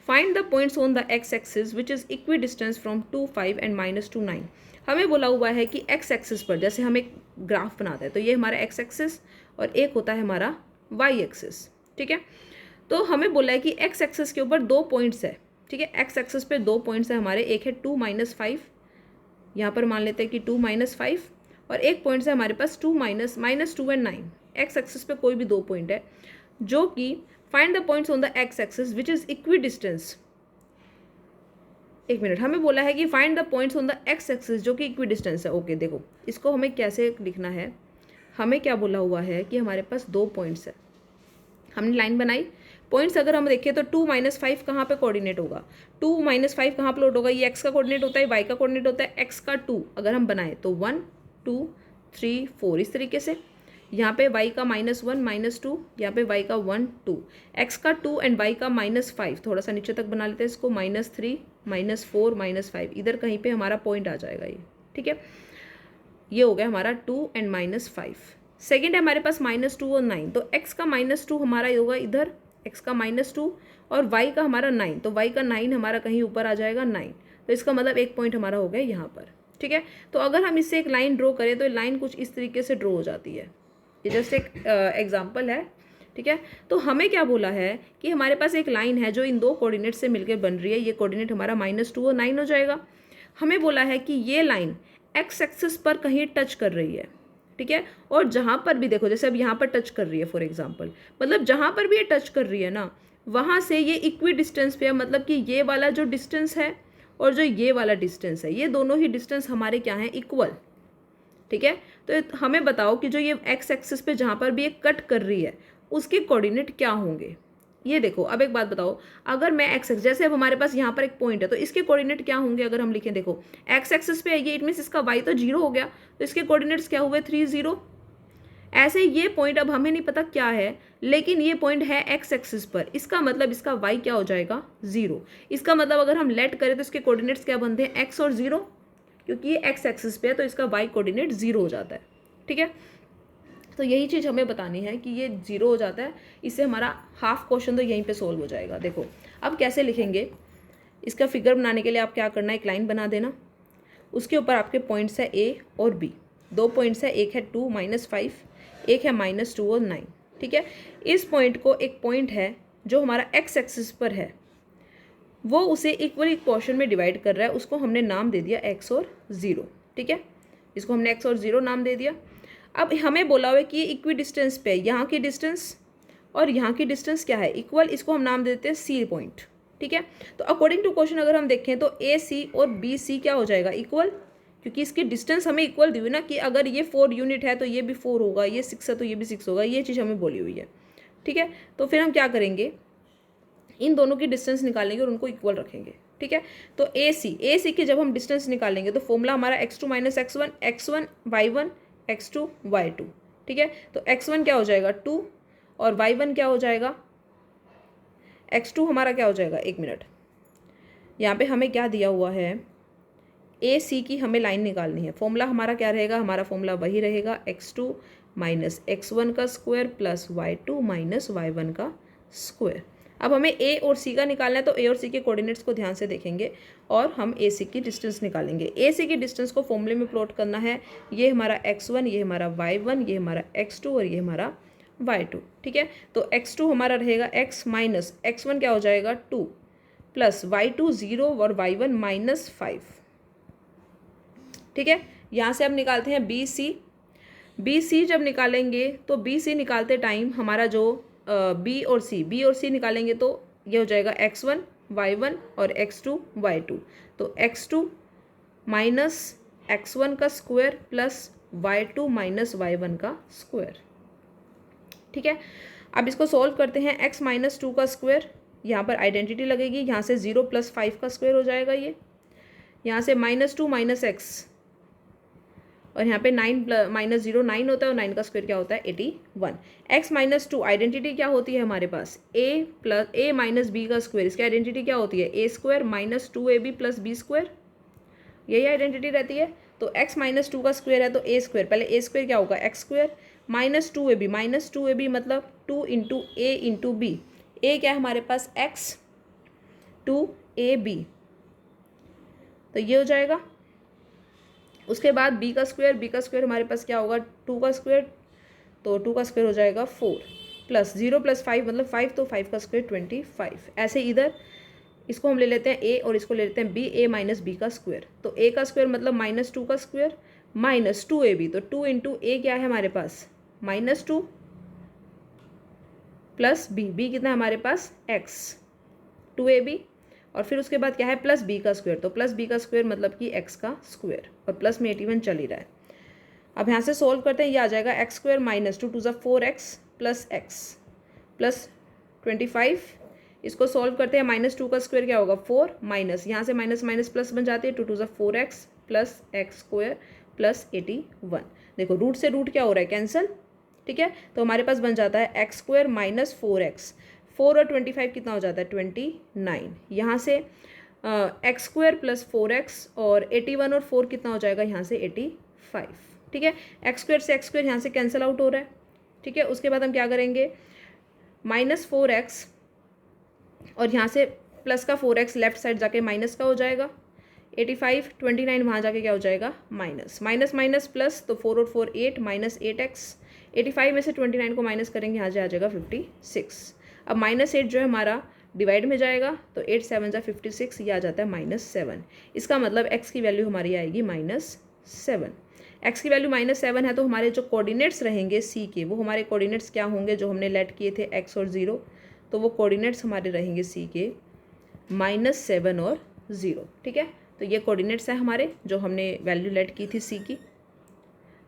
find the points on the x axis which is equidistant from 2 5 and -2 9। हमें बोला हुआ है कि एक्स एक्सिस पर, जैसे हम एक ग्राफ बनाते हैं तो ये हमारा एक्स एक्सिस और एक होता है हमारा वाई एक्सिस, ठीक है। तो हमें बोला है कि एक्स एक्सिस के ऊपर 2 पॉइंट्स है, ठीक है। एक्स एक्सिस पे 2 पॉइंट्स है हमारे, एक है 2 - 5, यहाँ पर मान लेते हैं कि 2 - 5, और एक पॉइंट्स है हमारे पास 2 -2 एंड 9। एक्स एक्सिस पे कोई भी 2 पॉइंट है, जो कि find the points on the x axis which is equi distance. एक मिनट, हमें बोला है कि find the points on the x axis जो कि इक्वी डिस्टेंस है। ओके देखो इसको हमें कैसे लिखना है, हमें क्या बोला हुआ है कि हमारे पास 2 पॉइंट्स है, हमने लाइन बनाई। पॉइंट्स अगर हम देखें तो 2 - 5 कहाँ पे कोऑर्डिनेट होगा, 2 - 5 कहाँ प्लॉट होगा, ये एक्स का कोऑर्डिनेट होता है, वाई का कोऑर्डिनेट होता है, एक्स का 2 अगर हम बनाए तो 1 2 3 4 इस तरीके से। यहाँ पे y का -1 -2, यहाँ पे y का 1 2, x का 2 एंड y का -5, थोड़ा सा नीचे तक बना लेते हैं इसको, -3 -4 -5, इधर कहीं पे हमारा पॉइंट आ जाएगा ये, ठीक है। ये हो गया हमारा 2 एंड -5। सेकेंड है हमारे पास -2 और 9, तो x का -2 हमारा होगा इधर, x का -2 और y का हमारा 9, तो y का 9 हमारा कहीं ऊपर आ जाएगा 9, तो इसका मतलब एक पॉइंट हमारा हो गया यहाँ पर, ठीक है। तो अगर हम इससे एक लाइन ड्रॉ करें तो लाइन कुछ इस तरीके से ड्रॉ हो जाती है, ये जस्ट एक एग्जाम्पल है, ठीक है। तो हमें क्या बोला है कि हमारे पास एक लाइन है जो इन 2 कोऑर्डिनेट से मिलकर बन रही है, ये कोऑर्डिनेट हमारा -2 और 9 हो जाएगा। हमें बोला है कि ये लाइन एक्स एक्सिस पर कहीं टच कर रही है, ठीक है, और जहाँ पर भी देखो, जैसे अब यहाँ पर टच कर रही है फॉर एग्जाम्पल, मतलब जहाँ पर भी ये टच कर रही है ना, वहाँ से ये इक्वी डिस्टेंस पे है, मतलब कि ये वाला जो डिस्टेंस है और जो ये वाला डिस्टेंस है, ये दोनों ही डिस्टेंस हमारे क्या हैं, इक्वल, ठीक है। तो हमें बताओ कि जो ये एक्स एक्सिस पे जहाँ पर भी ये कट कर रही है उसके कोऑर्डिनेट क्या होंगे। ये देखो, अब एक बात बताओ, अगर मैं एक्स एक्स, जैसे अब हमारे पास यहाँ पर एक पॉइंट है तो इसके कोऑर्डिनेट क्या होंगे अगर हम लिखें, देखो एक्स एक्सिस पे है ये, इट मीन्स इसका वाई तो 0 हो गया, तो इसके कोऑर्डिनेट्स क्या हुए 3 0। ऐसे ये पॉइंट अब हमें नहीं पता क्या है, लेकिन ये पॉइंट है एक्स एक्सिस पर, इसका मतलब इसका वाई क्या हो जाएगा 0। इसका मतलब अगर हम लेट करें तो इसके कोऑर्डिनेट्स क्या बनते हैं, एक्स और 0, क्योंकि ये एक्स एक्सिस पे है तो इसका वाई कोऑर्डिनेट 0 हो जाता है, ठीक है। तो यही चीज़ हमें बतानी है कि ये 0 हो जाता है, इससे हमारा हाफ क्वेश्चन तो यहीं पे सोल्व हो जाएगा। देखो अब कैसे लिखेंगे, इसका फिगर बनाने के लिए आप क्या करना है, एक लाइन बना देना, उसके ऊपर आपके पॉइंट्स है ए और बी, 2 पॉइंट्स है, एक है 2 - 5, एक है -2 और 9, ठीक है। इस पॉइंट को एक पॉइंट है जो हमारा एक्स एक्सिस पर है, वो उसे इक्वली पोर्शन में डिवाइड कर रहा है, उसको हमने नाम दे दिया x और 0, ठीक है। इसको हमने x और 0 नाम दे दिया। अब हमें बोला हुआ है कि इक्वी डिस्टेंस पे यहाँ की डिस्टेंस और यहाँ की डिस्टेंस क्या है, इक्वल, इसको हम नाम देते हैं सी पॉइंट, ठीक है। तो अकॉर्डिंग टू क्वेश्चन अगर हम देखें तो ए सी और बी सी क्या हो जाएगा, इक्वल, क्योंकि इसकी डिस्टेंस हमें इक्वल दी हुई ना कि अगर ये 4 यूनिट है तो ये भी 4 होगा, ये 6 है तो ये भी 6 होगा, ये चीज़ हमें बोली हुई है। ठीक है, तो फिर हम क्या करेंगे, इन दोनों की डिस्टेंस निकालेंगे और उनको इक्वल रखेंगे। ठीक है, तो ए सी की जब हम डिस्टेंस निकालेंगे तो फॉर्मूला हमारा x2 minus x1 y1 x2 y2। ठीक है, तो x1 क्या हो जाएगा 2 और y1 क्या हो जाएगा x2 हमारा क्या हो जाएगा, 1 मिनट, यहाँ पे हमें क्या दिया हुआ है, ए सी की हमें लाइन निकालनी है। फॉर्मूला हमारा क्या रहेगा, हमारा फॉर्मूला वही रहेगा x2 माइनस x1 का square plus y2 minus y1 का स्क्वायर। अब हमें ए और सी का निकालना है, तो ए और सी के कोऑर्डिनेट्स को ध्यान से देखेंगे और हम ए सी की डिस्टेंस निकालेंगे। ए सी की डिस्टेंस को फॉर्मूले में प्लॉट करना है, ये हमारा x1, ये हमारा y1, ये हमारा x2 और ये हमारा y2। ठीक है, तो x2 हमारा रहेगा x माइनस x1 क्या हो जाएगा 2 प्लस y2 0 और y1 माइनस 5। ठीक है, यहाँ से अब निकालते हैं बी सी जब निकालेंगे तो बी सी निकालते टाइम हमारा जो बी और सी निकालेंगे तो ये हो जाएगा x1 y1 और x2 y2। तो x2 माइनस x1 का square plus y2 minus y1 का स्क्वायर। ठीक है, अब इसको सॉल्व करते हैं। x माइनस 2 का स्क्वायर, यहाँ पर आइडेंटिटी लगेगी, यहाँ से 0 प्लस 5 का स्क्वायर हो जाएगा ये, यहाँ से -2 माइनस एक्स और यहाँ पे 9 माइनस 0 9 होता है और 9 का स्क्वायर क्या होता है 81। x माइनस 2 आइडेंटिटी क्या होती है हमारे पास, a माइनस बी का स्क्वायर, इसकी आइडेंटिटी क्या होती है a square minus 2ab plus B square, यही आइडेंटिटी रहती है। तो x माइनस 2 का स्क्वायर है तो a स्क्वायर, पहले a स्क्वायर क्या होगा x स्क्वायर माइनस 2ab मतलब 2 into a into b, a क्या है हमारे पास x 2ab, तो ये हो जाएगा। उसके बाद बी का स्क्वायर हमारे पास क्या होगा 2 का स्क्वायर, तो 2 का स्क्वायर हो जाएगा 4 प्लस 0 प्लस 5 मतलब 5, तो 5 का स्क्वायर 25। ऐसे इधर इसको हम ले लेते हैं ए और इसको ले लेते हैं बी, ए माइनस बी का स्क्वायर, तो ए का स्क्वायर मतलब -2 का स्क्वायर माइनस 2ab, तो 2 इंटू ए क्या है हमारे पास -2 प्लस बी कितना है हमारे पास x 2ab, और फिर उसके बाद क्या है प्लस बी का स्क्वायर, तो प्लस बी का स्क्वायर मतलब कि x का स्क्वायर, और प्लस में 81 चल ही रहा है। अब यहाँ से सोल्व करते हैं, ये आ जाएगा x square minus 2 2 4x plus x plus 25। इसको सोल्व करते हैं, -2 का स्क्वायर क्या होगा 4 माइनस, यहाँ से माइनस माइनस प्लस बन जाती है, 2 2 4x plus x square plus 81। देखो रूट से रूट क्या हो रहा है कैंसिल। ठीक है, तो हमारे पास बन जाता है x स्क्वायर माइनस 4x, 4 और 25 कितना हो जाता है 29। यहाँ से x स्क्वायर प्लस 4x और 81 और 4 कितना हो जाएगा यहाँ से 85। ठीक है, x स्क्वायर से x स्क्वायर यहाँ से कैंसिल आउट हो रहा है। ठीक है, उसके बाद हम क्या करेंगे -4x और यहाँ से प्लस का 4x लेफ्ट साइड जाके माइनस का हो जाएगा 85, 29 वहाँ जाके क्या हो जाएगा माइनस माइनस प्लस, तो 4 और 4 8 माइनस 8x, 85 में से 29 को माइनस करेंगे यहाँ से आ जाएगा 56। अब -8 जो है हमारा डिवाइड में जाएगा, तो 8 7 जा 56, ये आ जाता है -7। इसका मतलब x की वैल्यू हमारी आएगी -7। x की वैल्यू -7 है तो हमारे जो कोऑर्डिनेट्स रहेंगे c के, वो हमारे कोऑर्डिनेट्स क्या होंगे जो हमने लेट किए थे x और 0, तो वो कोऑर्डिनेट्स हमारे रहेंगे c के -7 और 0। ठीक है, तो ये कोऑर्डिनेट्स हैं हमारे जो हमने वैल्यू लेट की थी c की।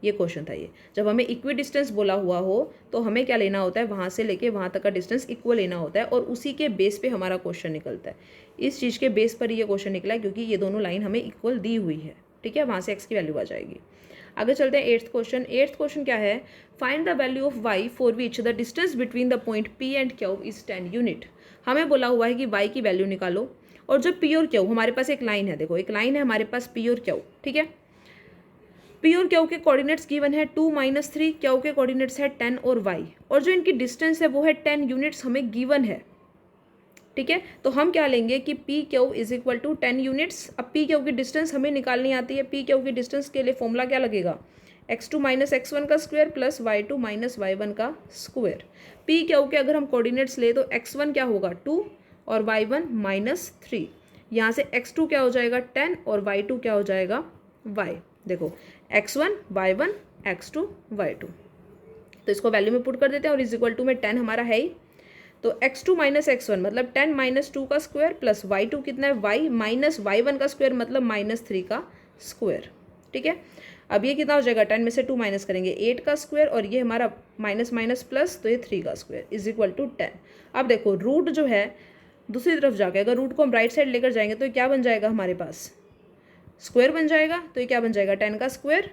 ये क्वेश्चन था ये, जब हमें इक्वी डिस्टेंस बोला हुआ हो तो हमें क्या लेना होता है, वहाँ से लेके वहाँ तक का डिस्टेंस इक्वल लेना होता है, और उसी के बेस पे हमारा क्वेश्चन निकलता है। इस चीज़ के बेस पर ये क्वेश्चन निकला है क्योंकि ये दोनों लाइन हमें इक्वल दी हुई है। ठीक है, वहाँ से x की वैल्यू आ जाएगी। आगे चलते हैं 8th क्वेश्चन। 8th क्वेश्चन क्या है, find the value of y for which the distance between the point p and q is 10 unit. हमें बोला हुआ है कि y की वैल्यू निकालो, और जो p और q हमारे पास एक लाइन है, देखो एक लाइन है हमारे पास p और q। ठीक है, p और q के कोऑर्डिनेट्स गिवन है 2 - 3, q के कोऑर्डिनेट्स है 10 और y, और जो इनकी डिस्टेंस है वो है 10 यूनिट्स हमें गिवन है। ठीक है, तो हम क्या लेंगे कि P Q is equal to 10 units. अब पी क्यू की डिस्टेंस हमें निकालनी आती है। पी क्यू की डिस्टेंस के लिए फॉर्मूला क्या लगेगा, x2 माइनस x1 का square plus y2 minus y1 का स्क्वायर। पी क्यू के अगर हम कोऑर्डिनेट्स ले तो x1 क्या होगा 2 और y1 -3, यहाँ से x2 क्या हो जाएगा 10 और y2 क्या हो जाएगा y। देखो x1 y1 x2 y2, तो इसको वैल्यू में पुट कर देते हैं और इज इक्वल टू में 10 हमारा है ही, तो x2 माइनस x1 मतलब 10 माइनस 2 का स्क्वायर प्लस y2 कितना है y माइनस y1 का स्क्वायर मतलब -3 का स्क्वायर। ठीक है। अब ये कितना हो जाएगा, 10 में से 2 माइनस करेंगे 8 का स्क्वायर, और ये हमारा माइनस माइनस प्लस, तो ये 3 का स्क्वायर इज इक्वल टू 10। अब देखो रूट जो है दूसरी तरफ जाके अगर रूट को हम राइट साइड लेकर जाएंगे तो ये क्या बन जाएगा हमारे पास, स्क्वायर बन जाएगा। तो ये क्या बन जाएगा, 10 का स्क्वायर।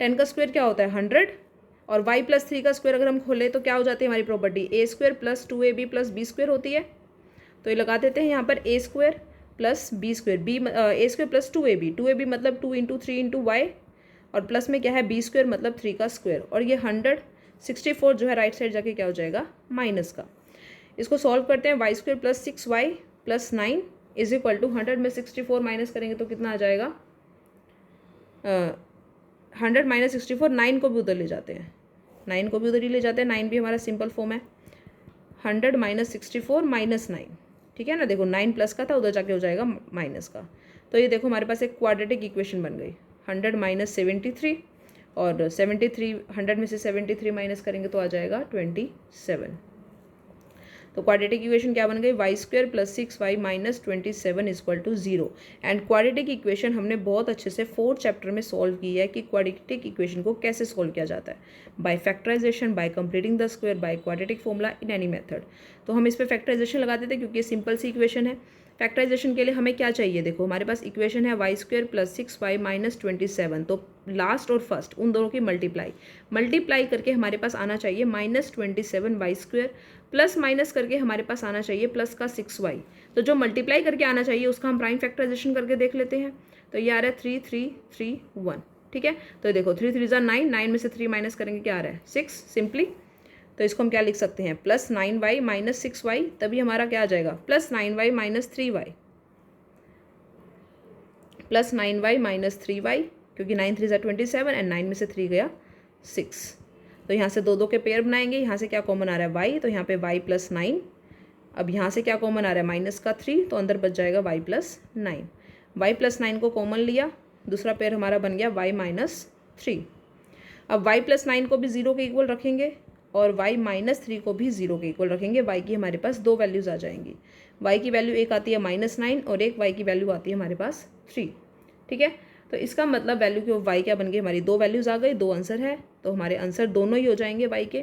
10 का स्क्वायर क्या होता है 100, और y प्लस 3 का स्क्वायर अगर हम खोले तो क्या हो जाती है हमारी property, A square plus 2ab plus B square होती है। तो ये लगा देते हैं यहाँ पर A square plus B square, A square plus 2ab मतलब 2 इंटू 3 इंटू वाई, और प्लस में क्या है बी स्क्वायर मतलब 3 का स्क्वायर, और ये 164 जो है राइट साइड जाके क्या हो जाएगा माइनस का। इसको सॉल्व करते हैं, y square plus 6y plus 9 is equal to 100 में 64 माइनस करेंगे तो कितना आ जाएगा, 100 माइनस 64, 9 को भी उधर ले जाते हैं, 9 को भी उधर ही ले जाते हैं, 9 भी हमारा सिंपल फॉर्म है। 100 माइनस 64 माइनस 9, ठीक है ना। देखो 9 प्लस का था, उधर जाके हो जाएगा माइनस का। तो ये देखो हमारे पास एक क्वाड्रेटिक इक्वेशन बन गई। 100 माइनस 73, और 73 100 में से 73 माइनस करेंगे तो आ जाएगा 27। तो क्वाड्रेटिक इक्वेशन क्या बन गई, y square plus 6y minus 27 equal to 0। And quadratic equation हमने बहुत अच्छे से 4th चैप्टर में सॉल्व की है कि क्वाड्रेटिक इक्वेशन को कैसे सॉल्व किया जाता है, by factorisation, by completing the square, by quadratic formula, in any method. तो हम इस पर फैक्टराइजेशन लगाते थे क्योंकि ये सिंपल सी इक्वेशन है। फैक्टराइजेशन के लिए हमें क्या चाहिए, देखो हमारे पास इक्वेशन है y square plus 6y minus 27, तो लास्ट और फर्स्ट उन दोनों की मल्टीप्लाई करके हमारे पास आना चाहिए minus 27 y square, plus minus करके हमारे पास आना चाहिए प्लस का 6y। तो जो मल्टीप्लाई करके आना चाहिए उसका हम प्राइम फैक्टराइजेशन करके देख लेते हैं। तो ये आ रहा है 3 3 3 1, ठीक है। तो देखो 3 3 9, 9 में से 3 माइनस करेंगे क्या आ रहा है 6 सिंपली। तो इसको हम क्या लिख सकते हैं, प्लस 9y माइनस 6y, तभी हमारा क्या आ जाएगा plus 9y minus 3y, plus 9y minus 3y, क्योंकि 9 3 27 एंड 9 में से 3 गया 6। तो यहाँ से दो दो के पेयर बनाएंगे, यहाँ से क्या कॉमन आ रहा है y, तो यहाँ पे y प्लस 9। अब यहाँ से क्या कॉमन आ रहा है माइनस का 3, तो अंदर बच जाएगा y प्लस 9। y प्लस 9 को कॉमन लिया, दूसरा पेयर हमारा बन गया y माइनस 3। अब y प्लस 9 को भी 0 के इक्वल रखेंगे और y माइनस 3 को भी 0 के इक्वल रखेंगे। y की हमारे पास दो वैल्यूज़ आ जाएंगी, y की वैल्यू एक आती है -9 और एक y की वैल्यू आती है हमारे पास 3, ठीक है। तो इसका मतलब वैल्यू की y क्या बन गई, हमारी दो वैल्यूज़ आ गई, दो आंसर है। तो हमारे आंसर दोनों ही हो जाएंगे y के,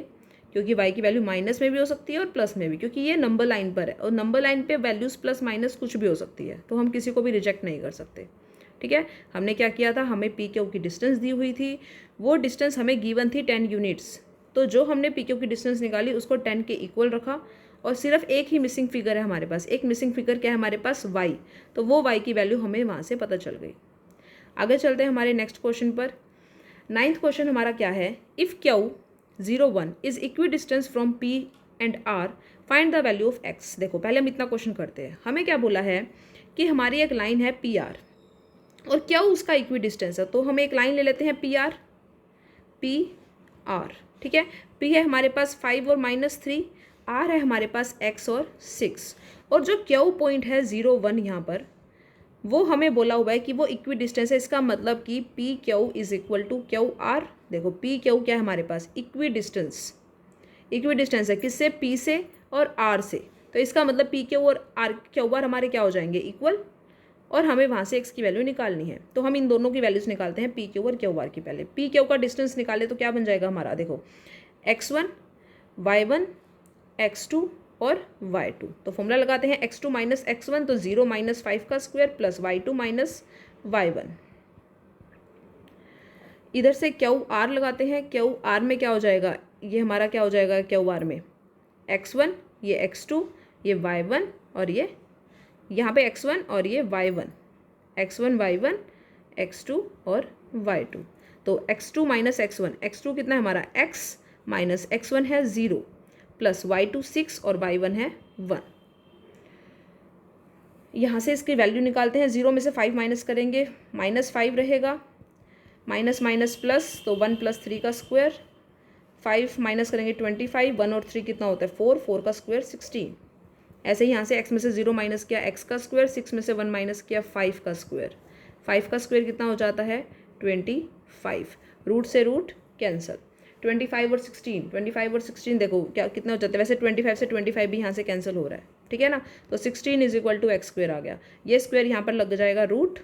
क्योंकि y की वैल्यू माइनस में भी हो सकती है और प्लस में भी, क्योंकि ये नंबर लाइन पर है और नंबर लाइन पे वैल्यूज़ प्लस माइनस कुछ भी हो सकती है, तो हम किसी को भी रिजेक्ट नहीं कर सकते, ठीक है। हमने क्या किया था, हमें पी क्यू की डिस्टेंस दी हुई थी, वो डिस्टेंस हमें गिवन थी 10 यूनिट्स। तो जो हमने पी क्यू की डिस्टेंस निकाली उसको 10 के इक्वल रखा, और सिर्फ एक ही मिसिंग फिगर है हमारे पास। एक मिसिंग फिगर क्या है हमारे पास, y, तो वो y की वैल्यू हमें वहाँ से पता चल गई। आगे चलते हैं हमारे नेक्स्ट क्वेश्चन पर। 9th क्वेश्चन हमारा क्या है, if Q 01 is equidistant from p and r, find the value of x। देखो पहले हम इतना क्वेश्चन करते हैं। हमें क्या बोला है कि हमारी एक लाइन है पी आर और क्या उसका इक्वी डिस्टेंस है, तो हम एक लाइन ले लेते हैं पी आर, ठीक है। p है हमारे पास 5 और -3, r है हमारे पास x और 6, और जो क्यू पॉइंट है 01 यहाँ पर, वो हमें बोला हुआ है कि वो इक्वी डिस्टेंस है। इसका मतलब कि P Q is equal to Q R. देखो पी क्यू क्या है हमारे पास, इक्वी डिस्टेंस है किससे, पी से और आर से। तो इसका मतलब पी क्यू और आर क्यू आर हमारे क्या हो जाएंगे, इक्वल, और हमें वहाँ से एक्स की वैल्यू निकालनी है। तो हम इन दोनों की वैल्यूज निकालते हैं, पी क्यू और क्यू आर की। पहले पी क्यू का डिस्टेंस निकाले तो क्या बन जाएगा हमारा, देखो x1 y1 x2 और y2। तो फॉर्मूला लगाते हैं x2 माइनस x1, तो 0 माइनस 5 का square plus y2 minus y1। इधर से क्यू आर लगाते हैं, क्यू आर में क्या हो जाएगा, ये हमारा क्या हो जाएगा क्यू आर में x1, ये x2, ये y1, और ये यहाँ पे x1 और ये y1, x1 y1 x2 और y2। तो x2 माइनस x1, x2 कितना है हमारा x माइनस x1 है 0 प्लस y2 6 और y1 है 1। यहाँ से इसकी वैल्यू निकालते हैं, 0 में से 5 माइनस करेंगे, -5 रहेगा, माइनस माइनस प्लस, तो 1 प्लस 3 का स्क्वायर, 5 माइनस करेंगे 25, 1 और 3 कितना होता है 4, 4 का स्क्वायर 16। ऐसे ही यहाँ से x में से 0 माइनस किया x का स्क्वायर, 6 में से 1 माइनस किया 5 का स्क्वायर, 5 का स्क्वायर कितना हो जाता है 25। रूट से रूट कैंसिल, 25 और 16 देखो क्या कितना हो जाता है, वैसे 25 से 25 भी यहाँ से कैंसिल हो रहा है, ठीक है ना। तो 16 is equal to X square आ गया, ये स्क्वायर यहाँ पर लग जाएगा रूट,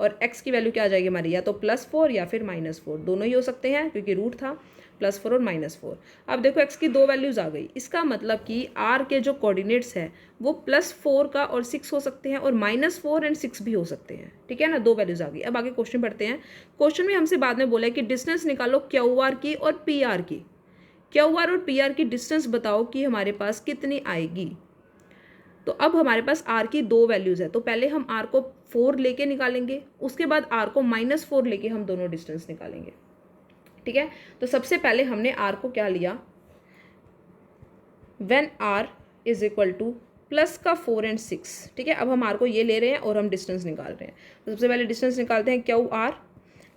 और x की वैल्यू क्या आ जाएगी हमारी, या तो +4 या फिर -4, दोनों ही हो सकते हैं क्योंकि रूट था +4 और -4। अब देखो x की दो वैल्यूज़ आ गई, इसका मतलब कि r के जो कोऑर्डिनेट्स है वो +4 का और 6 हो सकते हैं और -4 एंड 6 भी हो सकते हैं, ठीक है ना, दो वैल्यूज़ आ गई। अब आगे क्वेश्चन पढ़ते हैं। क्वेश्चन में हमसे बाद में बोला है कि डिस्टेंस निकालो QR की और PR की। QR और PR की डिस्टेंस बताओ कि हमारे पास कितनी आएगी। तो अब हमारे पास r की दो वैल्यूज़ है, तो पहले हम r को 4 लेके निकालेंगे, उसके बाद r को -4 लेके हम दोनों डिस्टेंस निकालेंगे, ठीक है। तो सबसे पहले हमने r को क्या लिया, when r is equal two plus का 4 एंड 6, ठीक है। अब हम r को ये ले रहे हैं और हम डिस्टेंस निकाल रहे हैं। तो सबसे पहले डिस्टेंस निकालते हैं।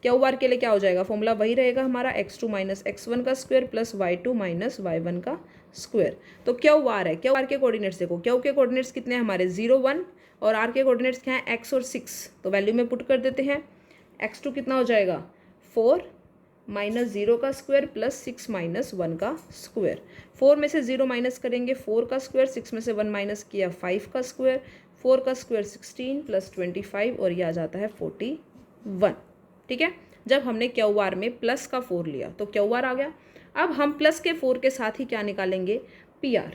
QR के लिए क्या हो जाएगा, फॉर्मूला वही रहेगा हमारा, x2 - x1 का स्क्वायर प्लस y2 - y1 का स्क्वायर। तो QR है, QR के कोऑर्डिनेट्स देखो, Q के कोऑर्डिनेट्स कितने हैं हमारे 0 1 और R के कोऑर्डिनेट्स क्या हैं x और 6, तो वैल्यू में पुट कर देते हैं। x2 कितना हो जाएगा 4 - 0 का स्क्वायर प्लस 6 - 1 का स्क्वायर। 4 में से 0 माइनस करेंगे 4 का स्क्वायर, 6 में से 1 माइनस किया 5 का स्क्वायर, 4 का स्क्वायर 16 प्लस 25 और ये आ जाता है 41, ठीक है। जब हमने QR में प्लस का 4 लिया तो QR आ गया। अब हम प्लस के 4 के साथ ही क्या निकालेंगे, PR।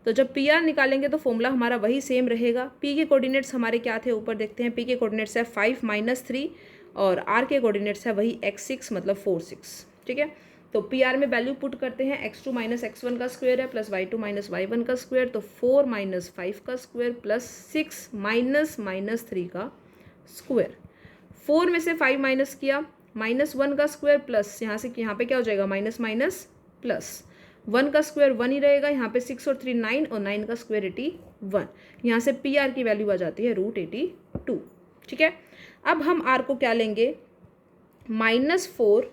तो जब PR निकालेंगे तो फॉर्मूला हमारा वही सेम रहेगा। P के कोऑर्डिनेट्स हमारे क्या थे, ऊपर देखते हैं। P के कोऑर्डिनेट्स है 5 - 3 और R के कोऑर्डिनेट्स है वही x6 मतलब 4 6, ठीक है। तो PR में वैल्यू पुट करते हैं, x2 - x1 का स्क्वायर है प्लस y2 - y1 का स्क्वायर, तो 4 - 5 का स्क्वायर प्लस 6 - -3 का स्क्वायर। 4 में से 5 माइनस किया -1 का स्क्वायर प्लस यहाँ से यहाँ पे क्या हो जाएगा माइनस माइनस प्लस 1 का स्क्वायर 1 ही रहेगा, यहाँ पे 6 और 3 9 और 9 का स्क्वायर 81। यहाँ से PR की वैल्यू आ जाती है √82, ठीक है। अब हम R को क्या लेंगे, -4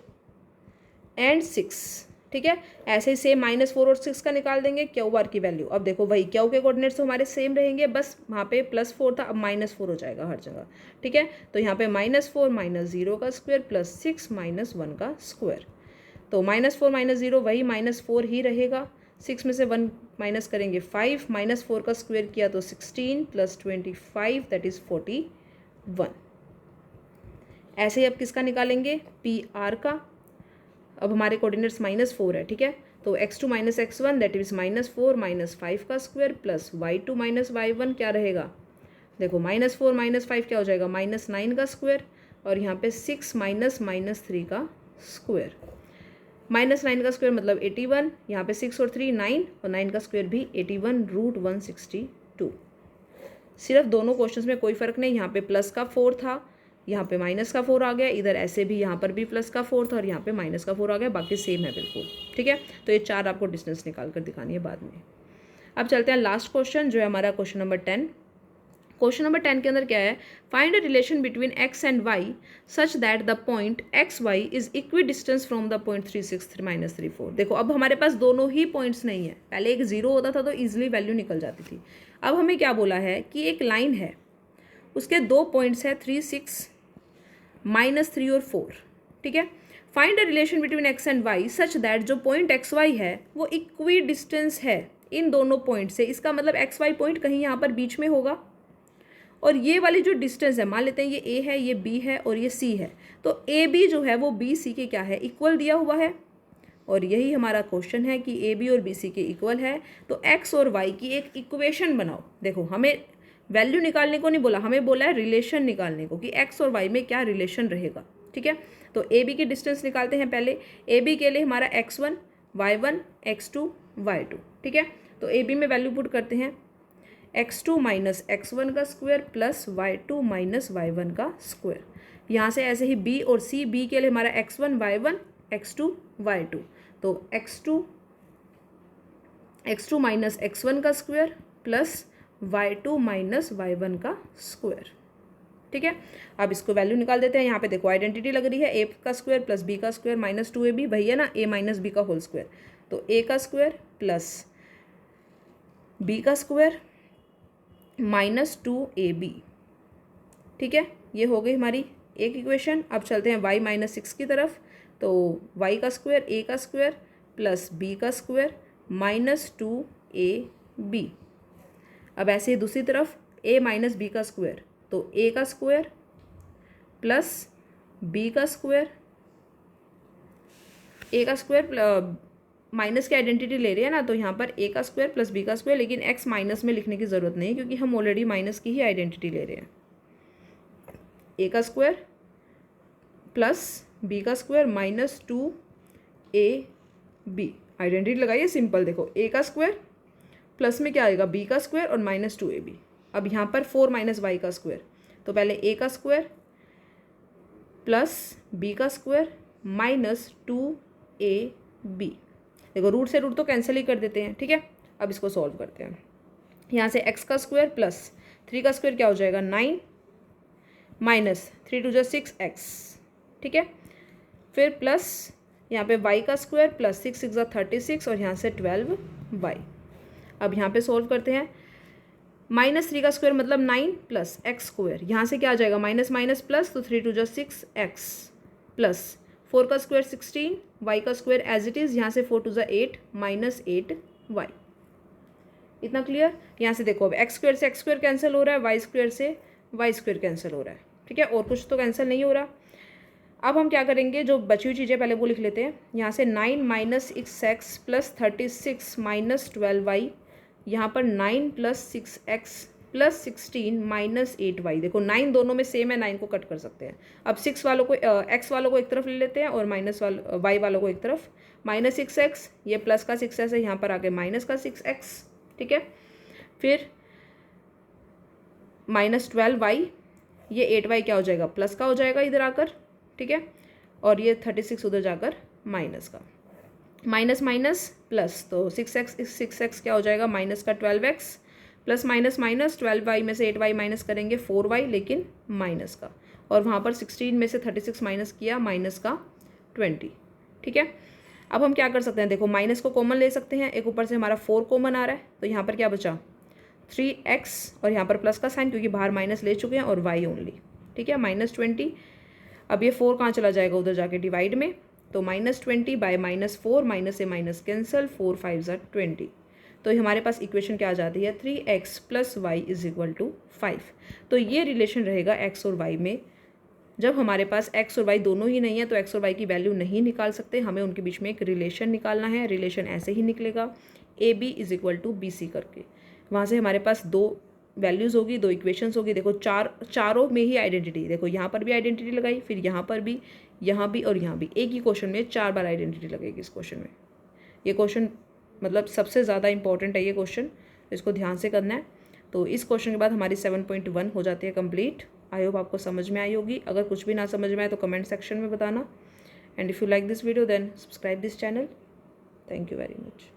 एंड 6, ठीक है। ऐसे ही सेम -4 और 6 का निकाल देंगे QR की वैल्यू। अब देखो वही Q के कोऑर्डिनेट्स तो हमारे सेम रहेंगे, बस वहाँ पे +4 था, अब -4 हो जाएगा हर जगह, ठीक है। तो यहाँ पे -4 - 0 का स्क्वायर प्लस 6 - 1 का स्क्वायर। तो -4 - 0 वही -4 ही रहेगा, 6 में से 1 माइनस करेंगे 5, -4 का स्क्वायर किया तो 16 प्लस 25 दैट इज़ 41। ऐसे ही अब किसका निकालेंगे, PR का। अब हमारे कोऑर्डिनेट्स -4 है, ठीक है। तो x2 - x1 दैट इज -4 - 5 का स्क्वायर प्लस y2 - y1 क्या रहेगा, देखो -4 - 5 क्या हो जाएगा -9 का स्क्वायर और यहाँ पे 6 - -3 का स्क्वायर। -9 का स्क्वायर मतलब 81, यहाँ पे 6 और 3 9 और 9 का स्क्वायर भी 81 √162। सिर्फ दोनों क्वेश्चंस में कोई फ़र्क नहीं, यहाँ पे प्लस का 4 था, यहाँ पे माइनस का 4 आ गया, इधर ऐसे भी यहाँ पर भी प्लस का 4 था और यहाँ पे माइनस का 4 आ गया, बाकी सेम है बिल्कुल, ठीक है। तो ये 4 आपको डिस्टेंस निकाल कर दिखानी है बाद में। अब चलते हैं लास्ट क्वेश्चन जो है हमारा क्वेश्चन नंबर 10। क्वेश्चन नंबर 10 के अंदर क्या है, find a relation between x and y such that the point X Y is equidistant from the point 3 6 3 -3 4। देखो अब हमारे पास दोनों ही पॉइंट्स नहीं है, पहले एक 0 होता था तो ईजिली वैल्यू निकल जाती थी। अब हमें क्या बोला है कि एक लाइन है, उसके दो पॉइंट्स है 3 6 -3 और 4, ठीक है। Find a relation between X and Y such that जो पॉइंट एक्स वाई है वो इक्वी डिस्टेंस है इन दोनों पॉइंट से। इसका मतलब एक्स वाई पॉइंट कहीं यहाँ पर बीच में होगा और ये वाली जो डिस्टेंस है, मान लेते हैं ये ए है, ये बी है और ये सी है, तो ए बी जो है वो बी सी के क्या है, इक्वल दिया हुआ है। और यही हमारा क्वेश्चन है कि ए बी और बी सी के इक्वल है, तो एक्स और वाई की एक इक्वेशन बनाओ। देखो हमें वैल्यू निकालने को नहीं बोला, हमें बोला है रिलेशन निकालने को कि एक्स और वाई में क्या रिलेशन रहेगा, ठीक है। तो ए बी की डिस्टेंस निकालते हैं पहले। ए बी के लिए हमारा x1 y1 x2 y2, ठीक है। तो ए बी में वैल्यू पुट करते हैं, x2 - x1 का स्क्वायर प्लस y2 - y1 का स्क्वायर। यहाँ से ऐसे ही b और c, b के लिए हमारा x1 y1 x2 y2, तो x2 - x1 का स्क्वायर प्लस y2 - y1 का स्क्वायर, ठीक है। अब इसको वैल्यू निकाल देते हैं। यहाँ पे देखो आइडेंटिटी लग रही है, a का स्क्वायर प्लस b का स्क्वायर -2ab, वही है ना, a - b का होल स्क्वायर। तो a का स्क्वायर प्लस b का स्क्वायर -2ab, ठीक है। ये हो गई हमारी एक इक्वेशन। अब चलते हैं y - 6 की तरफ। तो y का स्क्वायर a का स्क्वायर प्लस b का स्क्वायर -2ab। अब ऐसे ही दूसरी तरफ a - b का स्क्वायर, तो a का स्क्वायर प्लस बी का स्क्वायर, ए का स्क्वायर माइनस की आइडेंटिटी ले रहे हैं ना, तो यहाँ पर ए का स्क्वायर प्लस बी का स्क्वायर, लेकिन एक्स माइनस में लिखने की ज़रूरत नहीं क्योंकि हम ऑलरेडी माइनस की ही आइडेंटिटी ले रहे हैं। ए का स्क्वायर प्लस बी का स्क्वायर माइनस 2ab, आइडेंटिटी लगाइए सिंपल। देखो ए का स्क्वायर प्लस में क्या आएगा बी का स्क्वायर और माइनस 2ab। अब यहाँ पर 4 माइनस वाई का स्क्वायर, तो पहले ए का स्क्वायर प्लस बी का स्क्वायर माइनस 2ab। देखो रूट से रूट तो कैंसिल ही कर देते हैं, ठीक है। अब इसको सॉल्व करते हैं। यहाँ से एक्स का स्क्वायर प्लस 3 का स्क्वायर क्या हो जाएगा 9 माइनस 3 2 6x, ठीक है। फिर प्लस यहाँ पे y का स्क्वायर प्लस 6 6 36 और यहाँ से 12y। अब यहाँ पे सॉल्व करते हैं। माइनस 3 का स्क्वायर मतलब 9 प्लस एक्स स्क्वायर, यहाँ से क्या आ जाएगा माइनस माइनस प्लस, तो 3 2 6x प्लस 4 का स्क्वायर 16, y का स्क्वायर एज इट इज़, यहाँ से 4 2 8 माइनस 8y। इतना क्लियर। यहाँ से देखो अब एक्स स्क्वायर से एक्स स्क्वायर कैंसिल हो रहा है, वाई स्क्वायर से वाई स्क्वायर कैंसिल हो रहा है, ठीक है, और कुछ तो कैंसिल नहीं हो रहा। अब हम क्या करेंगे, जो बची हुई चीज़ें पहले वो लिख लेते हैं। यहाँ से 9 minus 6x plus 36 minus 12y, यहाँ पर 9 plus 6x plus 16 minus 8y। देखो 9 दोनों में सेम है, 9 को कट कर सकते हैं। अब 6 वालों को x वालों को एक तरफ ले लेते हैं और माइनस y वालों को एक तरफ। माइनस 6x, ये प्लस का 6x है, यहाँ पर आके माइनस का 6x, ठीक है। फिर माइनस 12y, ये 8y क्या हो जाएगा प्लस का हो जाएगा इधर आकर, ठीक है। और ये 36 उधर जाकर माइनस का, माइनस माइनस प्लस, तो 6x क्या हो जाएगा माइनस का 12x plus minus minus 12y में से 8y माइनस करेंगे 4y, लेकिन माइनस का, और वहाँ पर 16 में से 36 माइनस किया माइनस का 20, ठीक है। अब हम क्या कर सकते हैं, देखो माइनस को कॉमन ले सकते हैं, एक ऊपर से हमारा 4 कॉमन आ रहा है, तो यहाँ पर क्या बचा 3x और यहाँ पर प्लस का साइन क्योंकि बाहर माइनस ले चुके हैं, और y ओनली, ठीक है, माइनस 20। अब ये 4 कहाँ चला जाएगा उधर जाके डिवाइड में, तो माइनस 20 बाय माइनस 4, माइनस से माइनस कैंसिल, 4 5 20। तो हमारे पास इक्वेशन क्या आ जाती है 3x plus y is equal to 5। तो ये रिलेशन रहेगा x और y में। जब हमारे पास x और y दोनों ही नहीं है तो x और y की वैल्यू नहीं निकाल सकते, हमें उनके बीच में एक रिलेशन निकालना है। रिलेशन ऐसे ही निकलेगा AB is equal to BC करके। वहाँ से हमारे पास 2 वैल्यूज़ होगी, 2 इक्वेशंस होगी। देखो चारों में ही आइडेंटिटी, देखो यहाँ पर भी आइडेंटिटी लगाई, फिर यहाँ पर भी, यहाँ भी और यहाँ भी। एक ही क्वेश्चन में 4 बार आइडेंटिटी लगेगी इस क्वेश्चन में। ये क्वेश्चन मतलब सबसे ज़्यादा इंपॉर्टेंट है ये क्वेश्चन, इसको ध्यान से करना है। तो इस क्वेश्चन के बाद हमारी 7.1 हो जाती है कंप्लीट। आई होप आपको समझ में आई होगी। अगर कुछ भी ना समझ में आए तो कमेंट सेक्शन में बताना। And if you like this video then subscribe this channel. Thank you very much.